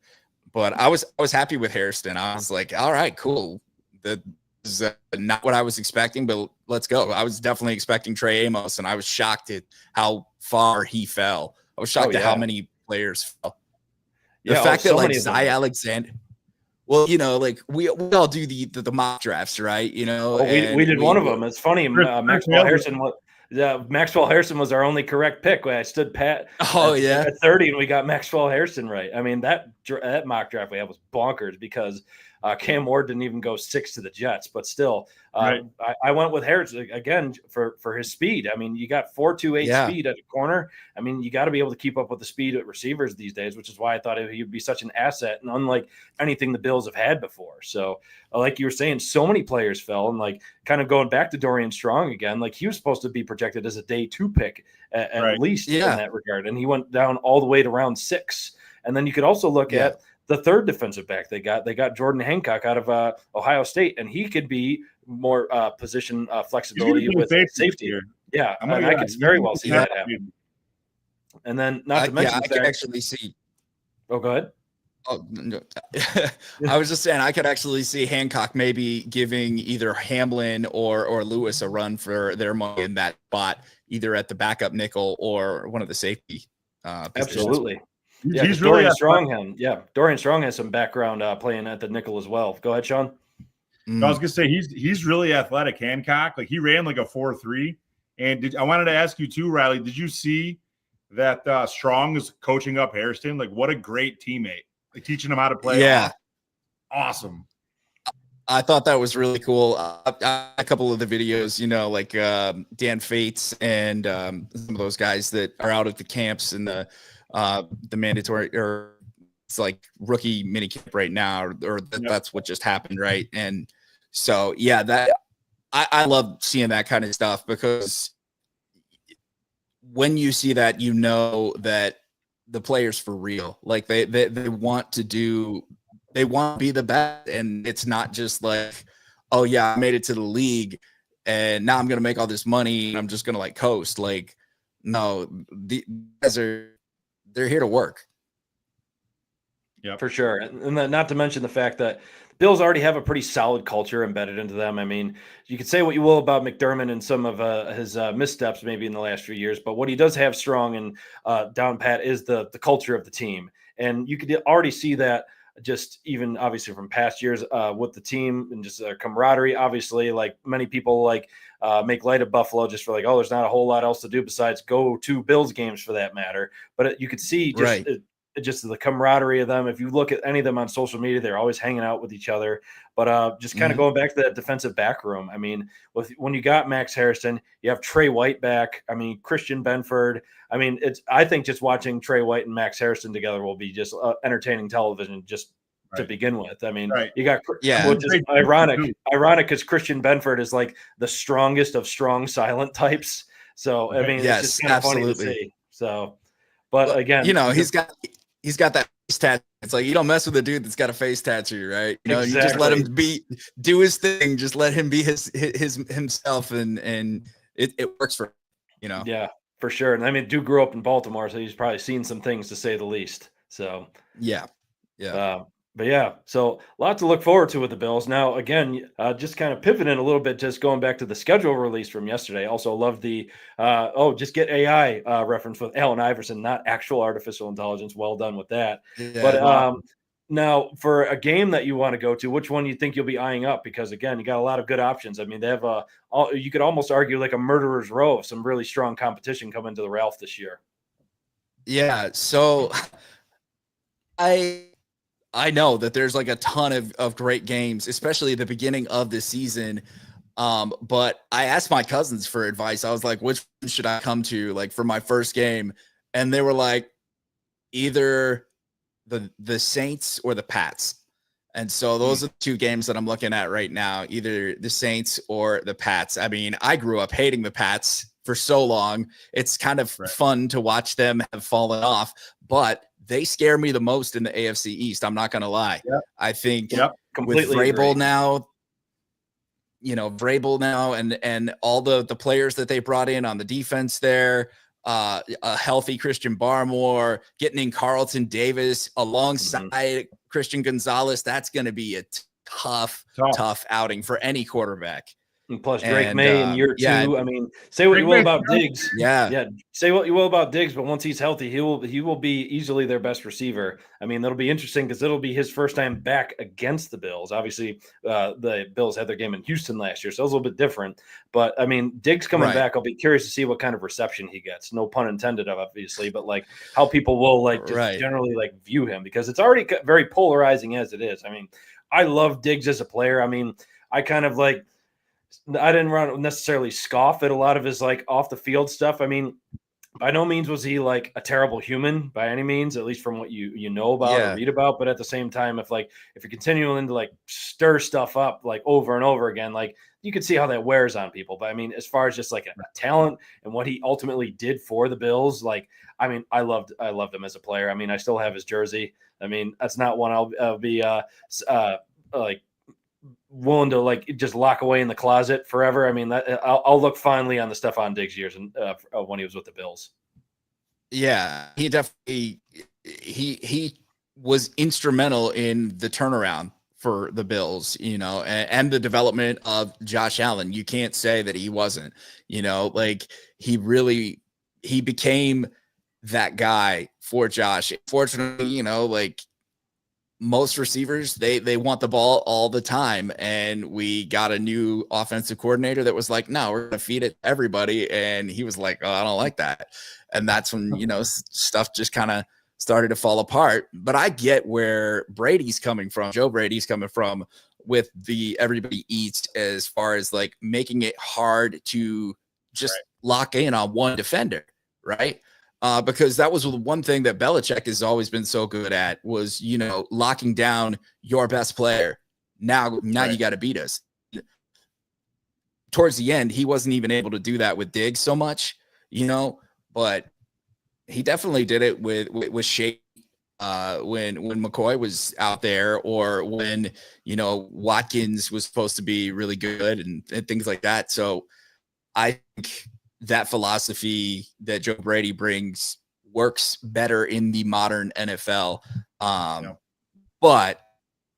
Speaker 2: But I was happy with Hairston. I was like, all right, cool. This is not what I was expecting, but let's go. I was definitely expecting Trey Amos, and I was shocked at how far he fell. I was shocked at how many players fell. The fact that like Zy Alexander, well, like we all do the mock drafts, right?
Speaker 1: We did one of them. It's funny. Maxwell Harrison was our only correct pick. I stood pat at 30, and we got Maxwell Harrison right. I mean, that mock draft we had was bonkers, because Cam Ward didn't even go 6 to the Jets, but still, I went with Harrison again for his speed. I mean, you got 4.28 speed at a corner. I mean, you got to be able to keep up with the speed at receivers these days, which is why I thought he would be such an asset, and unlike anything the Bills have had before. So, like you were saying, so many players fell, and like kind of going back to Dorian Strong again, like he was supposed to be projected as a day 2 pick at least in that regard, and he went down all the way to round 6. And then you could also look at the 3rd defensive back they got Jordan Hancock out of Ohio State, and he could be more position flexibility with safety. Yeah, I could very well see that happen. And then not to mention,
Speaker 2: I could actually see.
Speaker 1: Oh, go ahead.
Speaker 2: Oh, no. I was just saying I could actually see Hancock maybe giving either Hamlin or Lewis a run for their money in that spot, either at the backup nickel or one of the safety positions.
Speaker 1: Absolutely. Yeah,
Speaker 3: he's really
Speaker 1: Dorian Strong has some background playing at the nickel as well. Go ahead, Sean.
Speaker 3: I was gonna say he's really athletic, Hancock. Like, he ran like a 4.3. And I wanted to ask you too, Riley, did you see that Strong is coaching up Hairston? Like, what a great teammate. Like, teaching him how to play.
Speaker 2: Yeah.
Speaker 3: Awesome.
Speaker 2: I thought that was really cool. A couple of the videos, like Dan Fates and some of those guys that are out at the camps and the mandatory, or it's like rookie mini camp right now, that's what just happened, right? And so that I love seeing that kind of stuff, because when you see that, that the players for real. Like they want to be the best. And it's not just like, oh yeah, I made it to the league and now I'm going to make all this money and I'm just going to like coast. Like, no, the guys they're here to work.
Speaker 1: Yeah, for sure. And then not to mention the fact that the Bills already have a pretty solid culture embedded into them. I mean, you could say what you will about McDermott and some of his missteps maybe in the last few years, but what he does have strong and down pat is the culture of the team. And you could already see that just even obviously from past years with the team and just their camaraderie. Obviously, like many people like make light of Buffalo just for like, oh, there's not a whole lot else to do besides go to Bills games for that matter. But you could see just
Speaker 2: Right.
Speaker 1: Just the camaraderie of them. If you look at any of them on social media, they're always hanging out with each other. But just kind of going back to that defensive back room. I mean, when you got Max Harrison, you have Trey White back. I mean, Christian Benford. I mean, I think just watching Trey White and Max Harrison together will be just entertaining television just to begin with. I mean, you got which is ironic because Christian Benford is like the strongest of strong silent types. So I mean, it's just kind of funny to see. So, but again,
Speaker 2: you know, he's got that face tattoo. It's like you don't mess with a dude that's got a face tattoo, right? You know, you just let him do his thing. Just let him be himself, and it works for him, you know.
Speaker 1: Yeah, for sure. And I mean, Duke grew up in Baltimore, so he's probably seen some things to say the least. So
Speaker 2: yeah.
Speaker 1: But yeah, so a lot to look forward to with the Bills. Now, again, just kind of pivoting a little bit, just going back to the schedule release from yesterday. Also love the, just get AI reference with Allen Iverson, not actual artificial intelligence. Well done with that. Yeah, but now for a game that you want to go to, which one do you think you'll be eyeing up? Because again, you got a lot of good options. I mean, they have you could almost argue like a murderer's row of some really strong competition coming to the Ralph this year.
Speaker 2: Yeah. So I know that there's like a ton of great games, especially at the beginning of the season. But I asked my cousins for advice. I was like, which one should I come to like for my first game? And they were like, either the Saints or the Pats. And so those are the two games that I'm looking at right now, either the Saints or the Pats. I mean, I grew up hating the Pats for so long. It's kind of fun to watch them have fallen off, but they scare me the most in the AFC East. I'm not going to lie. Yep. I think with Vrabel now, and all the players that they brought in on the defense there, a healthy Christian Barmore, getting in Carlton Davis alongside Christian Gonzalez, that's going to be a tough outing for any quarterback.
Speaker 1: And plus Drake May in year 2. I mean, say what you will about Diggs. Yeah. Say what you will about Diggs, but once he's healthy, he will be easily their best receiver. I mean, that'll be interesting because it'll be his first time back against the Bills. Obviously, the Bills had their game in Houston last year, so it was a little bit different. But I mean, Diggs coming back, I'll be curious to see what kind of reception he gets. No pun intended, obviously, but like how people will like just generally like view him, because it's already very polarizing as it is. I mean, I love Diggs as a player. I mean, I kind of like. I didn't necessarily scoff at a lot of his like off the field stuff. I mean, by no means was he like a terrible human by any means, at least from what you know about or read about. But at the same time, if you're continuing to like stir stuff up like over and over again, like you could see how that wears on people. But I mean, as far as just like a talent and what he ultimately did for the Bills, like, I mean, I loved him as a player. I mean, I still have his jersey. I mean, that's not one I'll be like willing to like just lock away in the closet forever. I mean, I'll look fondly on the Stephon Diggs years and when he was with the Bills.
Speaker 2: Yeah, he definitely he was instrumental in the turnaround for the Bills, and the development of Josh Allen. You can't say that he wasn't, like he became that guy for Josh. Fortunately, like most receivers, they want the ball all the time. And we got a new offensive coordinator that was like, no, we're going to feed it to everybody. And he was like, oh, I don't like that. And that's when, stuff just kind of started to fall apart. But I get where Brady's coming from. Joe Brady's coming from with the everybody eats, as far as like making it hard to just lock in on one defender. Right. Because that was one thing that Belichick has always been so good at was, locking down your best player. Now you got to beat us. Towards the end, he wasn't even able to do that with Diggs so much, but he definitely did it with Shea when McCoy was out there, or when, Watkins was supposed to be really good and things like that. So I think that philosophy that Joe Brady brings works better in the modern NFL. But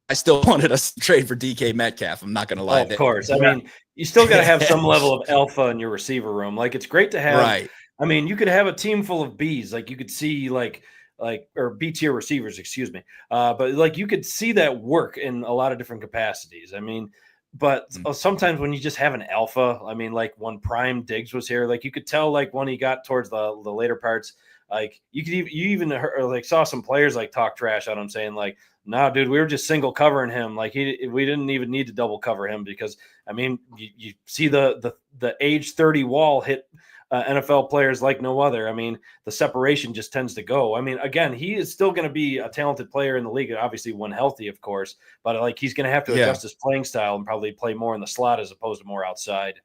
Speaker 2: I still wanted us to trade for DK Metcalf. I'm not going to lie.
Speaker 1: Of course. I mean, you still got to have some level of alpha in your receiver room. Like, it's great to have.
Speaker 2: Right.
Speaker 1: I mean, you could have a team full of Bs. Like, you could see or B tier receivers, excuse me. But like, you could see that work in a lot of different capacities. I mean, but sometimes when you just have an alpha, I mean, like when Prime Diggs was here, like you could tell, like when he got towards the later parts, like you even heard, like saw some players like talk trash on him, saying like, "Nah, dude, we were just single covering him. Like we didn't even need to double cover him because I mean, you see the age 30 wall hit NFL players like no other. I mean, the separation just tends to go. I mean, again, he is still going to be a talented player in the league, obviously when healthy, of course, but like he's going to have to adjust his playing style and probably play more in the slot as opposed to more outside.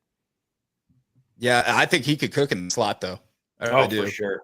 Speaker 2: Yeah, I think he could cook in the slot though. I do.
Speaker 1: For sure.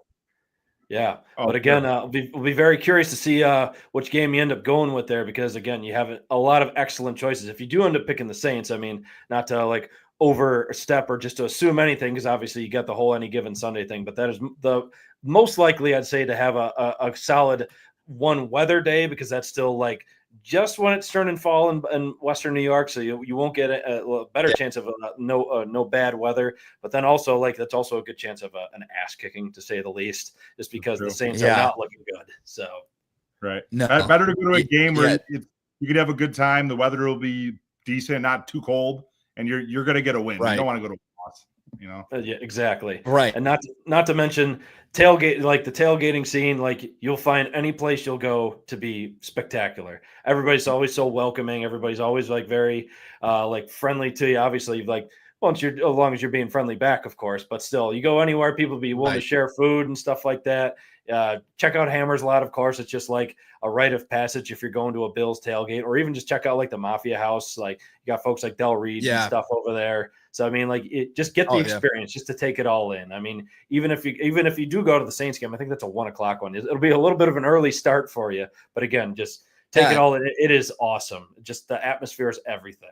Speaker 1: Yeah, but again, we'll be very curious to see which game you end up going with there, because again, you have a lot of excellent choices. If you do end up picking the Saints, I mean, not to like overstep or just to assume anything, because obviously you got the whole any given Sunday thing, but that is the most likely, I'd say, to have a solid one weather day, because that's still like just when it's turning fall in Western New York, so you won't get a better chance of no bad weather. But then also, like, that's also a good chance of an ass kicking, to say the least, just because the Saints are not looking good. So
Speaker 3: better to go to a game where you could have a good time. The weather will be decent, not too cold, and you're going to get a win. You don't want to go to a loss.
Speaker 1: Yeah, exactly.
Speaker 2: Right.
Speaker 1: And not to mention tailgate, like the tailgating scene, like you'll find any place you'll go to be spectacular. Everybody's always so welcoming. Everybody's always like very like friendly to you. Obviously, like as long as you're being friendly back, of course, but still, you go anywhere, people be willing to share food and stuff like that. Check out Hammers a lot, of course. It's just like a rite of passage if you're going to a Bills tailgate, or even just check out like the Mafia House. Like you got folks like Del Reed and stuff over there. So I mean, like just get the experience, just to take it all in. I mean, even if you do go to the Saints game, I think that's a 1:00 one. It'll be a little bit of an early start for you, but again, just take it all in. It is awesome. Just the atmosphere is everything.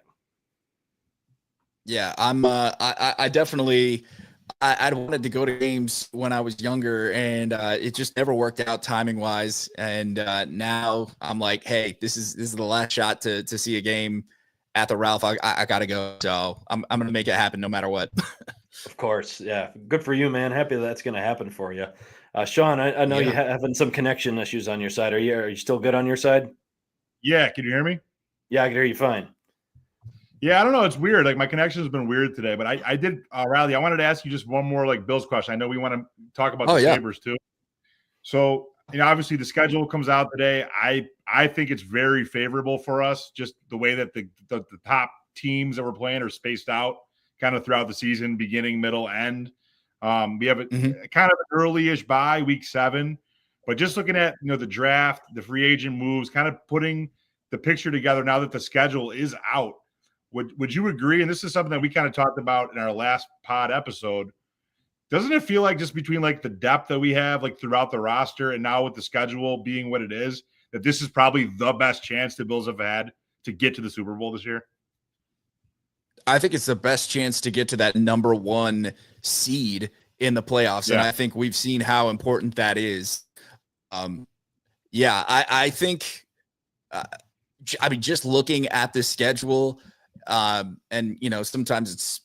Speaker 2: Yeah, I definitely. I wanted to go to games when I was younger, and it just never worked out timing wise. And now I'm like, hey, this is the last shot to see a game at the Ralph. I gotta go, so I'm gonna make it happen no matter what.
Speaker 1: Of course, yeah, good for you, man. Happy that's gonna happen for you, Sean. I know you're having some connection issues on your side. Are you still good on your side?
Speaker 3: Yeah, can you hear me?
Speaker 1: Yeah, I can hear you fine.
Speaker 3: Yeah, I don't know. It's weird. Like my connection has been weird today, but I did, Riley, I wanted to ask you just one more like Bills question. I know we want to talk about the Sabres too. So, obviously the schedule comes out today. I think it's very favorable for us, just the way that the top teams that we're playing are spaced out kind of throughout the season, beginning, middle, end. We have a kind of an early-ish bye, week 7. But just looking at, the draft, the free agent moves, kind of putting the picture together now that the schedule is out. Would you agree? And this is something that we kind of talked about in our last pod episode. Doesn't it feel like just between like the depth that we have like throughout the roster and now with the schedule being what it is, that this is probably the best chance the Bills have had to get to the Super Bowl this year?
Speaker 2: I think it's the best chance to get to that number 1 seed in the playoffs. And I think we've seen how important that is. I think, I mean, just looking at the schedule, and sometimes it's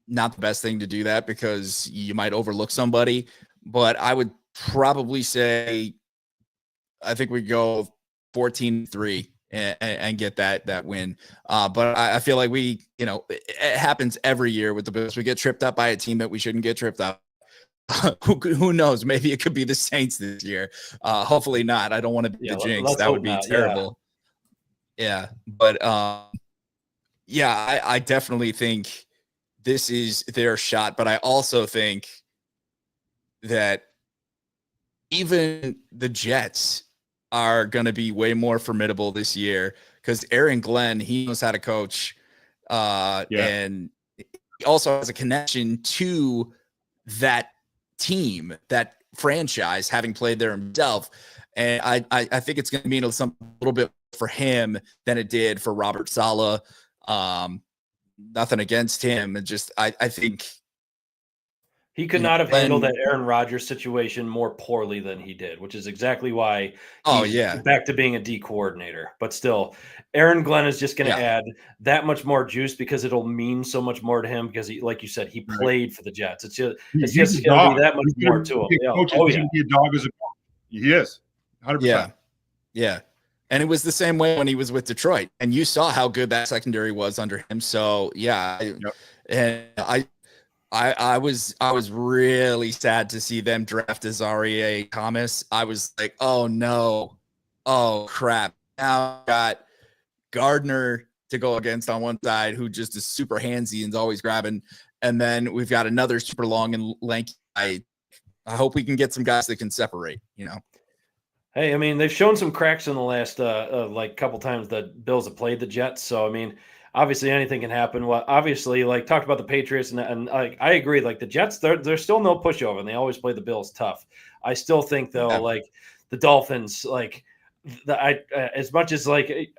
Speaker 2: not the best thing to do that because you might overlook somebody, but I would probably say I think we go 14-3 and get that win. But I feel like we, it happens every year with the Bills. We get tripped up by a team that we shouldn't get tripped up. Who knows? Maybe it could be the Saints this year. Hopefully not. I don't want to be the jinx. That would be terrible. Yeah. But I definitely think this is their shot. But I also think that even the Jets are going to be way more formidable this year because Aaron Glenn, he knows how to coach. And he also has a connection to that team that franchise, having played there himself. And I think it's going to mean a little bit for him than it did for Robert Saleh. Nothing against him. And just, I think
Speaker 1: he could not have handled that Aaron Rodgers situation more poorly than he did, which is exactly why he's back to being a D coordinator. But still, Aaron Glenn is just going to add that much more juice because it'll mean so much more to him because he, like you said, he played for the Jets. It's just going to be that much more to him.
Speaker 3: He's going to be a dog as a dog. He is 100%.
Speaker 2: Yeah. And it was the same way when he was with Detroit, and you saw how good that secondary was under him. So and I was really sad to see them draft Azareye'h Thomas. I was like, oh no, oh crap. Now got Gardner to go against on one side, who just is super handsy and is always grabbing, and then we've got another super long and lanky. I hope we can get some guys that can separate.
Speaker 1: Hey, I mean, they've shown some cracks in the last couple times that Bills have played the Jets. So I mean, obviously anything can happen. Well, obviously, talked about the Patriots, and I agree. Like the Jets, they're still no pushover, and they always play the Bills tough. I still think though, the Dolphins, as much as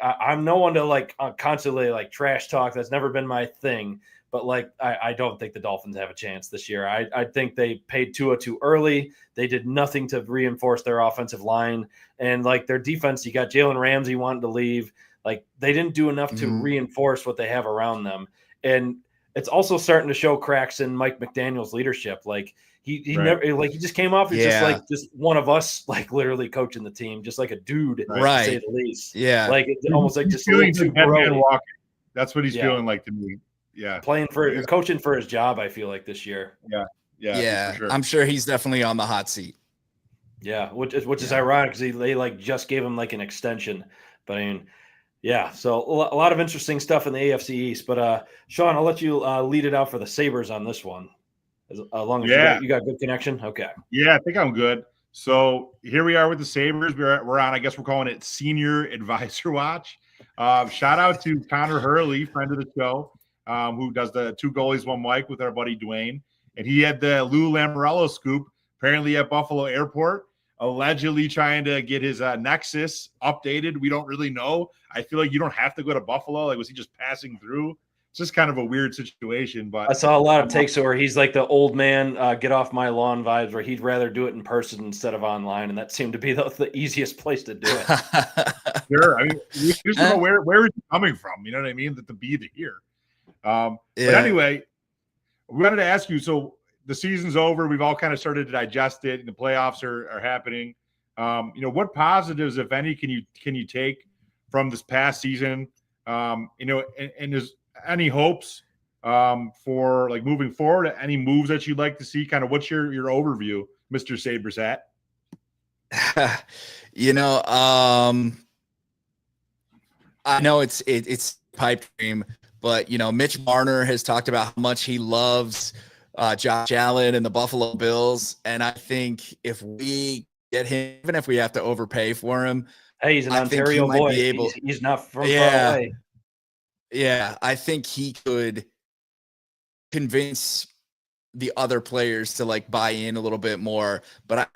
Speaker 1: I'm no one to constantly trash talk. That's never been my thing. But I don't think the Dolphins have a chance this year. I think they paid Tua too early. They did nothing to reinforce their offensive line, and their defense. You got Jalen Ramsey wanting to leave. They didn't do enough to reinforce what they have around them, and it's also starting to show cracks in Mike McDaniel's leadership. He never he just came off as just one of us, literally coaching the team, just like a dude, to say the least.
Speaker 2: Yeah,
Speaker 1: it's almost just
Speaker 3: feeling too man walking. That's what he's feeling like to me. Yeah,
Speaker 1: coaching for his job. I feel like this year.
Speaker 3: Yeah. For sure.
Speaker 2: I'm sure he's definitely on the hot seat.
Speaker 1: Yeah, which is ironic because they just gave him an extension. But I mean, so a lot of interesting stuff in the AFC East. But Sean, I'll let you lead it out for the Sabres on this one. As long as you got good connection. Okay.
Speaker 3: Yeah, I think I'm good. So here we are with the Sabres. We're on. I guess we're calling it Senior Advisor Watch. Shout out to Connor Hurley, friend of the show. Who does the Two Goalies, One Mic with our buddy Dwayne. And he had the Lou Lamoriello scoop, apparently at Buffalo Airport, allegedly trying to get his Nexus updated. We don't really know. I feel like you don't have to go to Buffalo. Was he just passing through? It's just kind of a weird situation. But
Speaker 1: I saw a lot of takes where he's like the old man, get off my lawn vibes, where he'd rather do it in person instead of online. And that seemed to be the easiest place to do it.
Speaker 3: Sure. I mean, we just don't know where is he coming from. You know what I mean? That to be here. But anyway, we wanted to ask you, so the season's over. We've all kind of started to digest it, and the playoffs are happening. What positives, if any, can you take from this past season? And there's any hopes for moving forward? Any moves that you'd like to see? Kind of what's your overview, Mr. Sabres at?
Speaker 2: I know it's pipe dream. But, Mitch Marner has talked about how much he loves Josh Allen and the Buffalo Bills. And I think if we get him, even if we have to overpay for him,
Speaker 1: hey, he's an Ontario boy. He's not from far away.
Speaker 2: Yeah, I think he could convince the other players to buy in a little bit more. But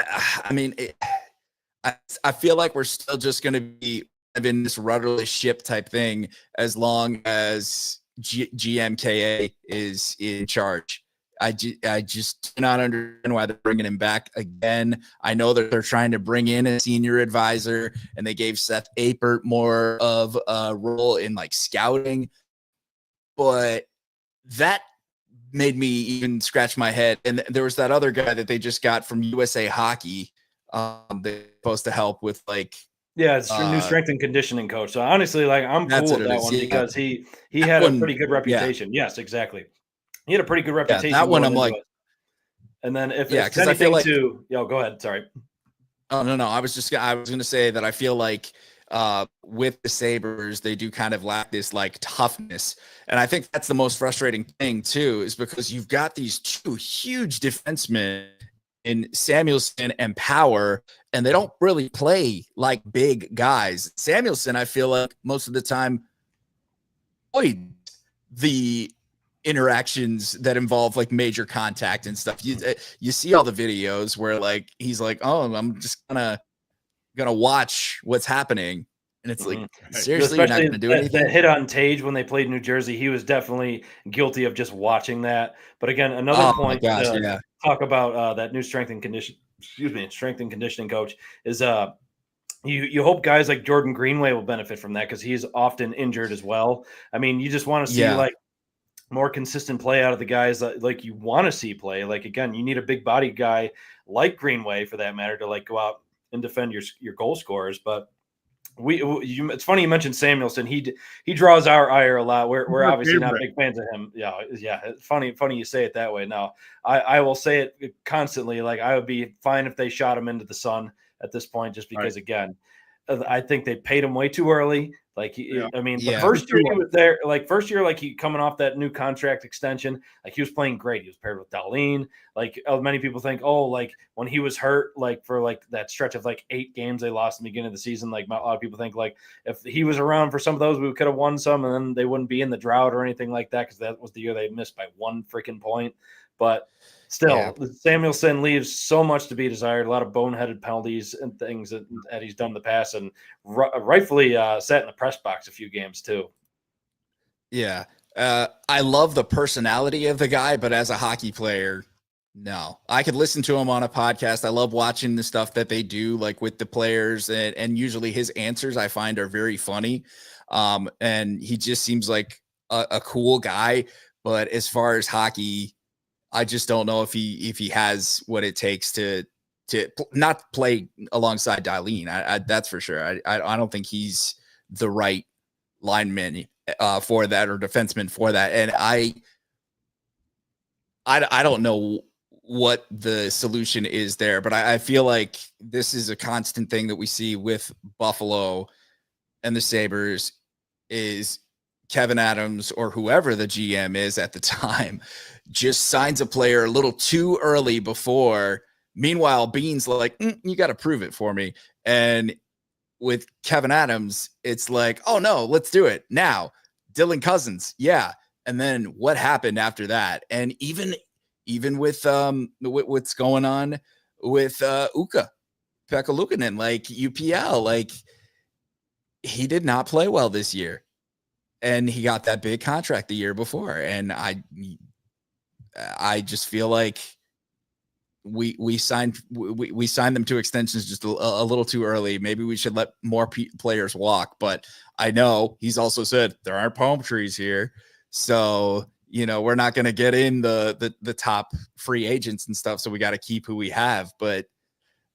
Speaker 2: I feel like we're still just going to be in this rudderless ship type thing as long as GMKA is in charge. I just do not understand why they're bringing him back again. I know that they're trying to bring in a senior advisor, and they gave Seth Apert more of a role in scouting, but that made me even scratch my head. And there was that other guy that they just got from USA Hockey. They're supposed to help with
Speaker 1: it's your new strength and conditioning coach. So honestly, I'm cool with that one because he had a pretty good reputation. Yeah. Yes, exactly. He had a pretty good reputation.
Speaker 2: That one I'm
Speaker 1: and then if it's anything I feel go ahead. Sorry.
Speaker 2: Oh no. I was going to say that I feel like with the Sabres, they do kind of lack this toughness. And I think that's the most frustrating thing too, is because you've got these two huge defensemen in Samuelson and Power, and they don't really play like big guys. Samuelson, I feel like most of the time, the interactions that involve like major contact and stuff. You see all the videos where like he's like, oh, I'm just gonna watch what's happening, and it's like, seriously, you're not
Speaker 1: Especially
Speaker 2: gonna do
Speaker 1: that
Speaker 2: anything.
Speaker 1: hit on Tage when they played New Jersey, he was definitely guilty of just watching that. But again, another
Speaker 2: Oh my
Speaker 1: point
Speaker 2: gosh,
Speaker 1: to
Speaker 2: yeah.
Speaker 1: talk about that new strength and conditioning coach is you hope guys like Jordan Greenway will benefit from that because he's often injured as well. I mean, you just want to see
Speaker 2: Yeah.
Speaker 1: like more consistent play out of the guys that like you want to see play. Like again, you need a big body guy like Greenway for that matter to like go out and defend your goal scorers. But it's funny you mentioned Samuelson. He draws our ire a lot. We're obviously not big fans of him. Yeah. It's funny you say it that way. Now I will say it constantly. Like I would be fine if they shot him into the sun at this point, just because again, I think they paid him way too early. Like, I mean, the first year he was there, like he coming off that new contract extension, like he was playing great. He was paired with Darlene. Like many people think, oh, like when he was hurt, like for like that stretch of like 8 games they lost in the beginning of the season, like a lot of people think like if he was around for some of those, we could have won some, and then they wouldn't be in the drought or anything like that because that was the year they missed by 1 freaking point. But still, Samuelson leaves so much to be desired. A lot of boneheaded penalties and things that he's done in the past, and rightfully sat in the press box a few games too.
Speaker 2: Yeah. I love the personality of the guy, but as a hockey player, no. I could listen to him on a podcast. I love watching the stuff that they do, like with the players, and usually his answers I find are very funny. And he just seems like a cool guy. But as far as hockey, I just don't know if he has what it takes to not play alongside Darlene. That's for sure. I don't think he's the right lineman for that or defenseman for that. And I don't know what the solution is there, but I feel like this is a constant thing that we see with Buffalo and the Sabres is Kevin Adams or whoever the GM is at the time just signs a player a little too early before. Meanwhile, Bean's like, you got to prove it for me. And with Kevin Adams, it's like, oh no, let's do it now. Dylan Cousins. Yeah. And then what happened after that? And even with what's going on with Pekka Luukkonen, like UPL, like he did not play well this year. And he got that big contract the year before. And I just feel like we signed them to extensions just a little too early. Maybe we should let more players walk. But I know he's also said there aren't palm trees here. So, we're not going to get in the top free agents and stuff. So we got to keep who we have. But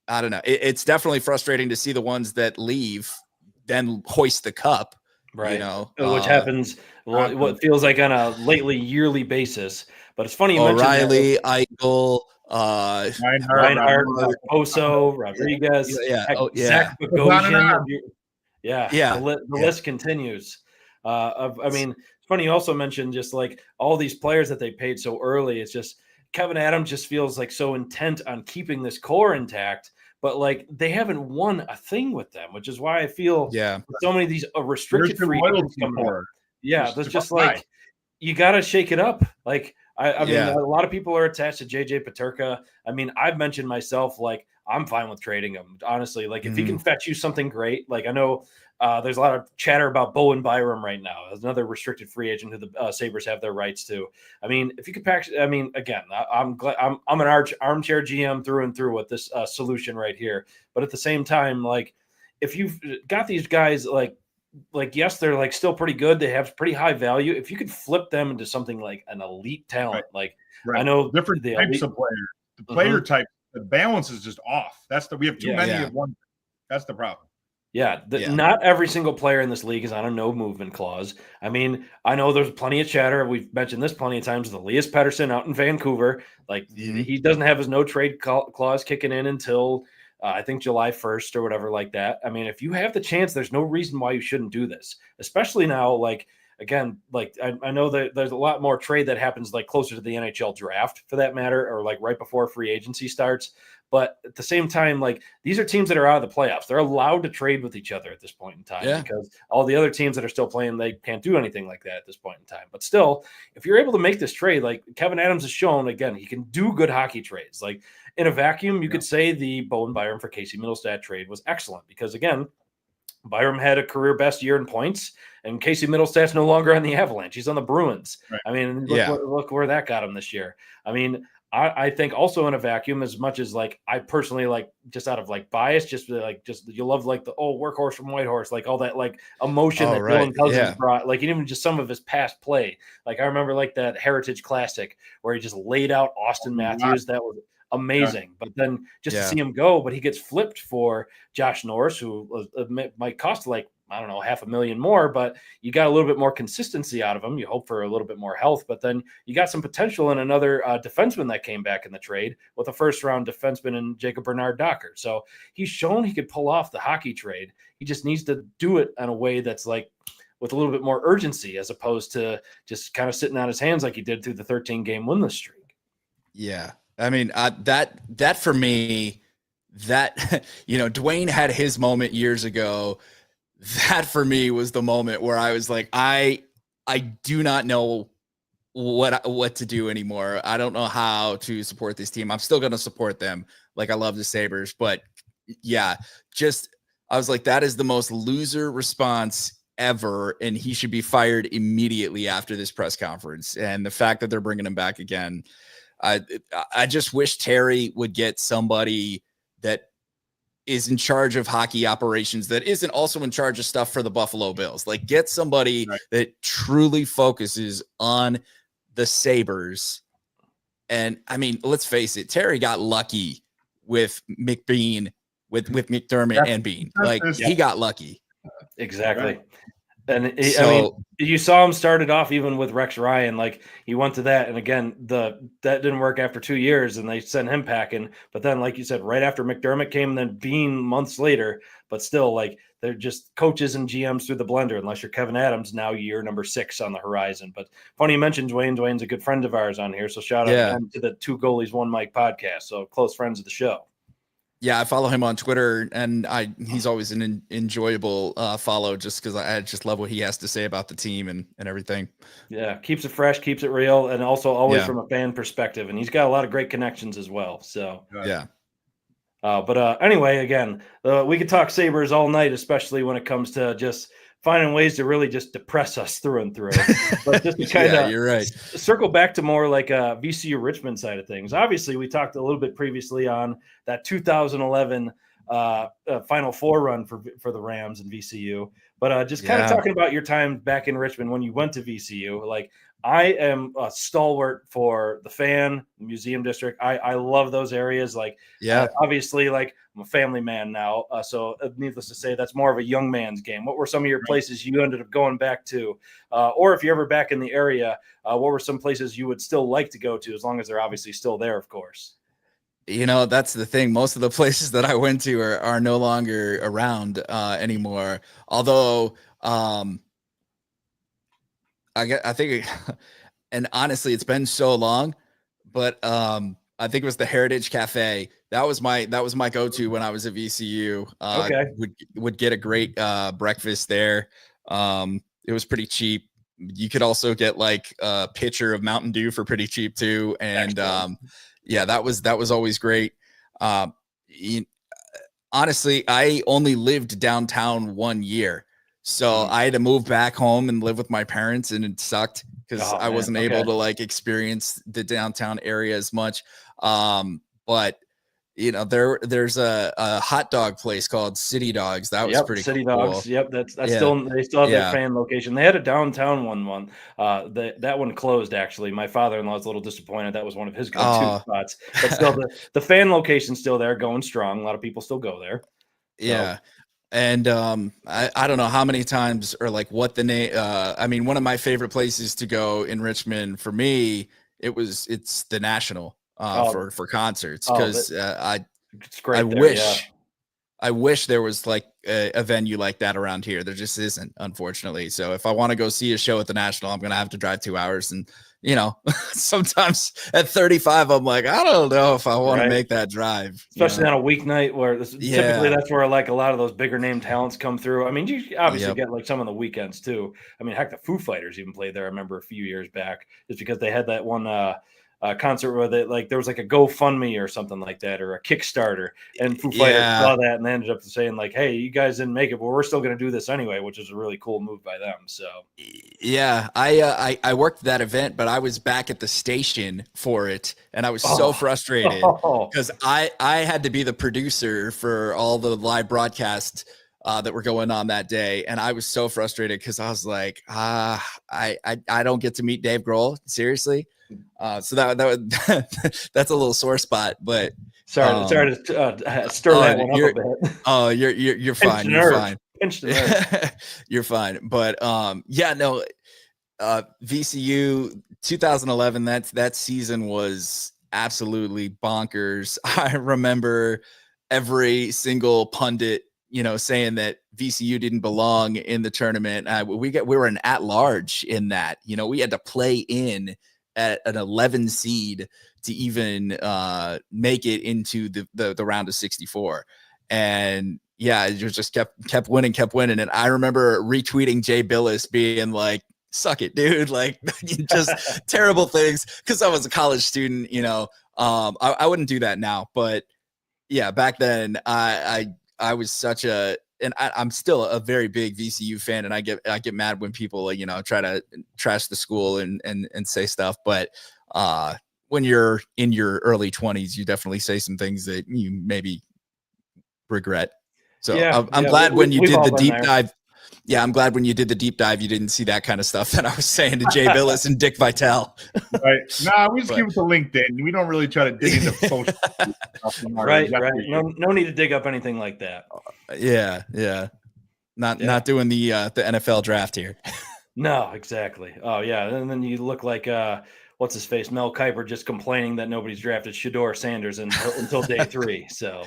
Speaker 2: I don't know. It's definitely frustrating to see the ones that leave then hoist the cup.
Speaker 1: Right. Which happens what feels like on a lately yearly basis. But it's funny you
Speaker 2: O'Reilly, Eichel,
Speaker 1: Reinhardt, Oso, Rodriguez, Zach Bogosian. The list continues. I mean, it's funny you also mentioned just like all these players that they paid so early. It's just Kevin Adams just feels like so intent on keeping this core intact. But like they haven't won a thing with them, which is why I feel so many of these restricted free agents coming up. Yeah, there's just like you got to shake it up. Like I mean, a lot of people are attached to JJ Peterka. I mean, I've mentioned myself like I'm fine with trading him. Honestly, like if he can fetch you something great, like I know there's a lot of chatter about Bowen Byram right now. There's another restricted free agent who the Sabres have their rights to. I mean, if you could pack, I mean, again, I'm glad I'm an armchair GM through and through with this solution right here. But at the same time, like if you've got these guys, like yes, they're like still pretty good. They have pretty high value. If you could flip them into something like an elite talent, I know
Speaker 3: different types of players, the player type, the balance is just off. We have too many of one. That's the problem.
Speaker 1: Not every single player in this league is on a no movement clause. I mean, I know there's plenty of chatter. We've mentioned this plenty of times. The Elias Pettersson out in Vancouver, like he doesn't have his no trade clause kicking in until I think July 1st or whatever like that. I mean, if you have the chance, there's no reason why you shouldn't do this, especially now. Like again, like I know that there's a lot more trade that happens like closer to the NHL draft for that matter, or like right before free agency starts. But at the same time, like these are teams that are out of the playoffs. They're allowed to trade with each other at this point in time because all the other teams that are still playing, they can't do anything like that at this point in time. But still, if you're able to make this trade, like Kevin Adams has shown, again, he can do good hockey trades. Like in a vacuum, you could say the Bowen Byram for Casey Middlestat trade was excellent because, again, Byram had a career best year in points, and Casey Middlestat's no longer on the Avalanche. He's on the Bruins.
Speaker 3: Right.
Speaker 1: I mean, look where that got him this year. I mean, I think also in a vacuum, as much as like I personally like just out of like bias, just you love like the workhorse from Whitehorse, like all that like emotion that Dylan Cousins brought, like even just some of his past play. Like I remember like that Heritage Classic where he just laid out Austin Matthews. That was amazing. But then just to see him go, but he gets flipped for Josh Norris, who might cost like, I don't know, $500,000 more, but you got a little bit more consistency out of him. You hope for a little bit more health, but then you got some potential in another defenseman that came back in the trade with a first-round defenseman in Jacob Bernard-Docker. So he's shown he could pull off the hockey trade. He just needs to do it in a way that's like with a little bit more urgency as opposed to just kind of sitting on his hands like he did through the 13-game winless streak.
Speaker 2: Yeah. I mean, that for me, that, Dwayne had his moment years ago. That for me was the moment where I was like, I do not know what to do anymore. I don't know how to support this team. I'm still going to support them. Like I love the Sabres, but yeah, I was like, that is the most loser response ever. And he should be fired immediately after this press conference. And the fact that they're bringing him back again, I just wish Terry would get somebody that is in charge of hockey operations that isn't also in charge of stuff for the Buffalo Bills. Like get somebody that truly focuses on the Sabres. And I mean, let's face it, Terry got lucky with McBean, with McDermott and Bean. Like he got lucky.
Speaker 1: Exactly.
Speaker 3: Right.
Speaker 1: And I mean, you saw him started off even with Rex Ryan, like he went to that. And again, that didn't work after 2 years and they sent him packing. But then, like you said, right after McDermott came, then Bean months later, but still like they're just coaches and GMs through the blender, unless you're Kevin Adams, now year number 6 on the horizon. But funny you mentioned Dwayne. Dwayne's a good friend of ours on here. So shout out to the Two Goalies, One Mic podcast. So close friends of the show.
Speaker 2: Yeah, I follow him on Twitter, and he's always an enjoyable follow just because I just love what he has to say about the team and everything. Yeah,
Speaker 1: keeps it fresh, keeps it real, and also always from a fan perspective. And he's got a lot of great connections as well. So
Speaker 2: yeah.
Speaker 1: But anyway, again, we could talk Sabres all night, especially when it comes to just finding ways to really just depress us through and through. But just to kind of
Speaker 2: you're right.
Speaker 1: Circle back to more like a VCU Richmond side of things. Obviously, we talked a little bit previously on that 2011 Final Four run for the Rams and VCU. But just kind of talking about your time back in Richmond when you went to VCU, like I am a stalwart for the Fan, the Museum District. I love those areas. Like, obviously, like I'm a family man now. So needless to say, that's more of a young man's game. What were some of your places you ended up going back to? Or if you're ever back in the area, what were some places you would still like to go to, as long as they're obviously still there, of course?
Speaker 2: That's the thing. Most of the places that I went to are no longer around anymore. Although, I think, and honestly, it's been so long, but I think it was the Heritage Cafe. That was my go-to when I was at VCU. Would get a great breakfast there. It was pretty cheap. You could also get like a pitcher of Mountain Dew for pretty cheap too. And that was always great. Honestly, I only lived downtown 1 year. So I had to move back home and live with my parents, and it sucked because I wasn't able to like experience the downtown area as much. But there's a hot dog place called City Dogs. That was pretty
Speaker 1: City
Speaker 2: cool.
Speaker 1: Dogs. Yep, they still have that fan location. They had a downtown one. That one closed actually. My father-in-law is a little disappointed. That was one of his go-to spots. But still, the fan location's still there, going strong. A lot of people still go there. So.
Speaker 2: Yeah. And I don't know how many times or like what the name. I mean, one of my favorite places to go in Richmond for me, it's the National for concerts, because I I wish there was like a venue like that around here. There just isn't, unfortunately. So if I want to go see a show at the National, I'm going to have to drive 2 hours. And, you know, sometimes at 35, I'm like, I don't know if I want to make that drive.
Speaker 1: Especially on a weeknight where typically that's where like a lot of those bigger name talents come through. I mean, you obviously get like some on the weekends too. I mean, heck, the Foo Fighters even played there. I remember a few years back just because they had that one concert where they like there was like a GoFundMe or something like that or a Kickstarter, and Foo Fighters saw that and they ended up saying like, "Hey, you guys didn't make it, but we're still going to do this anyway," which is a really cool move by them. So
Speaker 2: yeah, I worked that event, but I was back at the station for it, and I was so frustrated because I had to be the producer for all the live broadcasts that were going on that day, and I was so frustrated because I was like, I don't get to meet Dave Grohl, seriously. So that's a little sore spot, but
Speaker 1: sorry to stir that one up a bit.
Speaker 2: Oh, you're fine. You're fine. You're fine. But VCU 2011. That season was absolutely bonkers. I remember every single pundit, saying that VCU didn't belong in the tournament. We were an at-large in that. We had to play in at an 11 seed to even make it into the round of 64. And yeah, it just kept winning. And I remember retweeting Jay Billis being like, suck it, dude. Like just terrible things. Cause I was a college student, I wouldn't do that now, but yeah, back then I was such and I'm still a very big VCU fan, and I get mad when people try to trash the school and say stuff. But when you're in your early 20s, you definitely say some things that you maybe regret. So I'm glad when you did the deep dive. Yeah, I'm glad when you did the deep dive, you didn't see that kind of stuff that I was saying to Jay Billis and Dick Vitale.
Speaker 3: Right. Nah, we just keep it to LinkedIn. We don't really try to dig into social stuff.
Speaker 1: Right. No need to dig up anything like that.
Speaker 2: Yeah. Not doing the NFL draft here.
Speaker 1: No, exactly. Oh yeah, and then you look like what's his face, Mel Kiper, just complaining that nobody's drafted Shedeur Sanders until day 3. So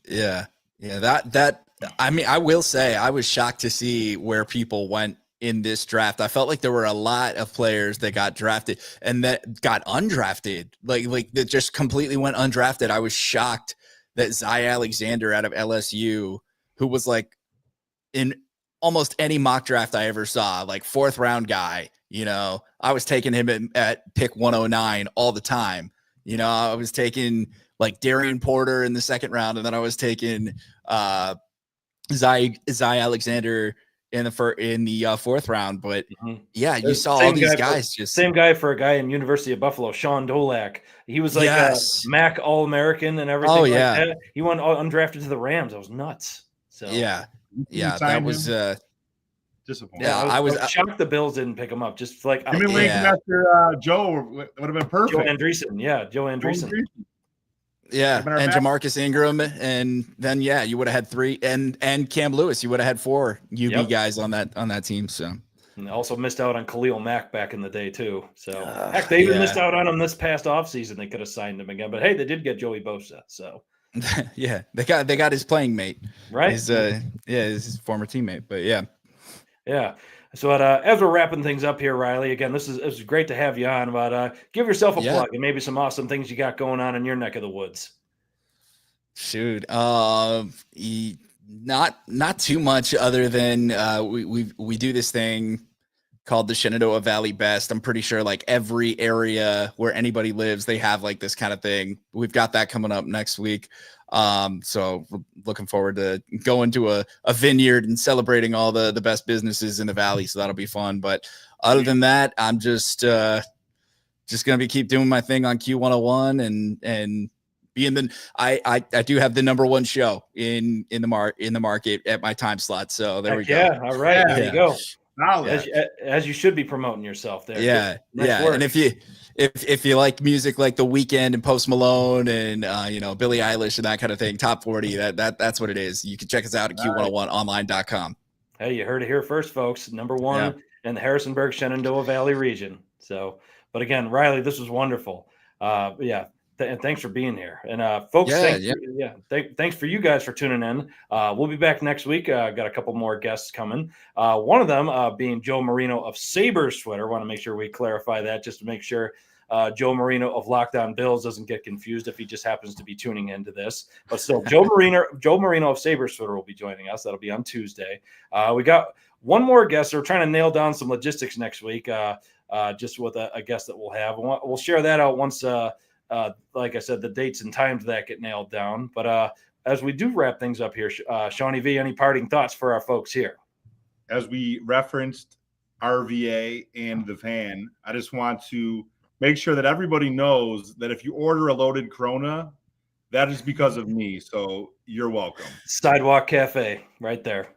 Speaker 2: yeah, that. I mean, I will say I was shocked to see where people went in this draft. I felt like there were a lot of players that got drafted and that got undrafted, like that just completely went undrafted. I was shocked that Zy Alexander out of LSU, who was like in almost any mock draft I ever saw, like 4th round guy, I was taking him at pick 109 all the time. I was taking like Darian Porter in the 2nd round, and then I was taking Zy Alexander in the 4th round. But yeah, you saw all these guys
Speaker 1: same guy for a guy in University of Buffalo, Sean Dolak. He was like a MAC All-American and everything like that. He went undrafted to the Rams. That was nuts. So
Speaker 2: yeah, that was
Speaker 3: disappointing.
Speaker 1: Yeah, I was shocked the Bills didn't pick him up. Just like
Speaker 3: give me Lincoln after Joe would have been perfect.
Speaker 1: Joe Andreessen.
Speaker 2: Yeah, and Jamarcus Ingram, and then you would have had 3, and Cam Lewis. You would have had 4 UB guys on that team. So,
Speaker 1: and also missed out on Khalil Mack back in the day too. So heck, they even missed out on him this past offseason. They could have signed him again, but hey, they did get Joey Bosa. So
Speaker 2: yeah, they got his playing mate,
Speaker 1: right?
Speaker 2: His former teammate. But
Speaker 1: yeah. So as we're wrapping things up here, Riley, again, this is great to have you on. But give yourself a plug and maybe some awesome things you got going on in your neck of the woods.
Speaker 2: Shoot, not too much other than we do this thing called the Shenandoah Valley Best. I'm pretty sure like every area where anybody lives, they have like this kind of thing. We've got that coming up next week. So we're looking forward to going to a vineyard and celebrating all the best businesses in the valley. So that'll be fun. But other than that, I'm just going to keep doing my thing on Q101 and being I do have the #1 show in the market at my time slot. So there we go.
Speaker 1: Yeah. All right. There you go. As you should be promoting yourself there.
Speaker 2: Yeah. Nice work. And if you like music like The Weeknd and Post Malone and Billie Eilish and that kind of thing, top 40, that's what it is. You can check us out at Q101online.com.
Speaker 1: Hey, you heard it here first, folks. #1 in the Harrisonburg Shenandoah Valley region. So, but again, Riley, this was wonderful. And thanks for being here. And folks, thanks for you guys for tuning in. We'll be back next week. Got a couple more guests coming. One of them being Joe Marino of Sabres Twitter. Want to make sure we clarify that just to make sure Joe Marino of Locked On Bills doesn't get confused if he just happens to be tuning into this. But still, Joe Marino of Sabres Twitter will be joining us. That'll be on Tuesday. We got one more guest. We're trying to nail down some logistics next week, just with a guest that we'll have. We'll share that out once, like I said, the dates and times that get nailed down. But as we do wrap things up here, Shawnee V, any parting thoughts for our folks here?
Speaker 3: As we referenced RVA and the fan, I just want to make sure that everybody knows that if you order a loaded Corona, that is because of me. So you're welcome.
Speaker 1: Sidewalk Cafe right there.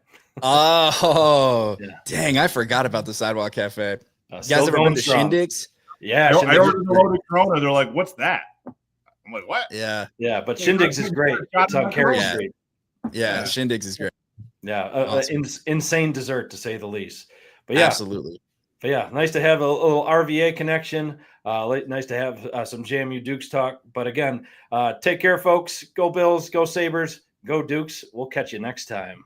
Speaker 2: Oh,
Speaker 1: yeah.
Speaker 2: Dang. I forgot about the Sidewalk Cafe. You guys ever been to
Speaker 1: strong.
Speaker 2: Shindigs?
Speaker 1: Yeah.
Speaker 3: I ordered a loaded Corona. They're like, what's that? I'm like, what?
Speaker 2: Yeah.
Speaker 1: Yeah. But Shindigs is great. It's on Cary Street.
Speaker 2: Yeah. Shindigs is great.
Speaker 1: Yeah.
Speaker 2: Awesome.
Speaker 1: Insane dessert, to say the least. But yeah.
Speaker 2: Absolutely.
Speaker 1: But yeah, nice to have a little RVA connection. Nice to have some JMU Dukes talk. But again, take care, folks. Go Bills, go Sabres, go Dukes. We'll catch you next time.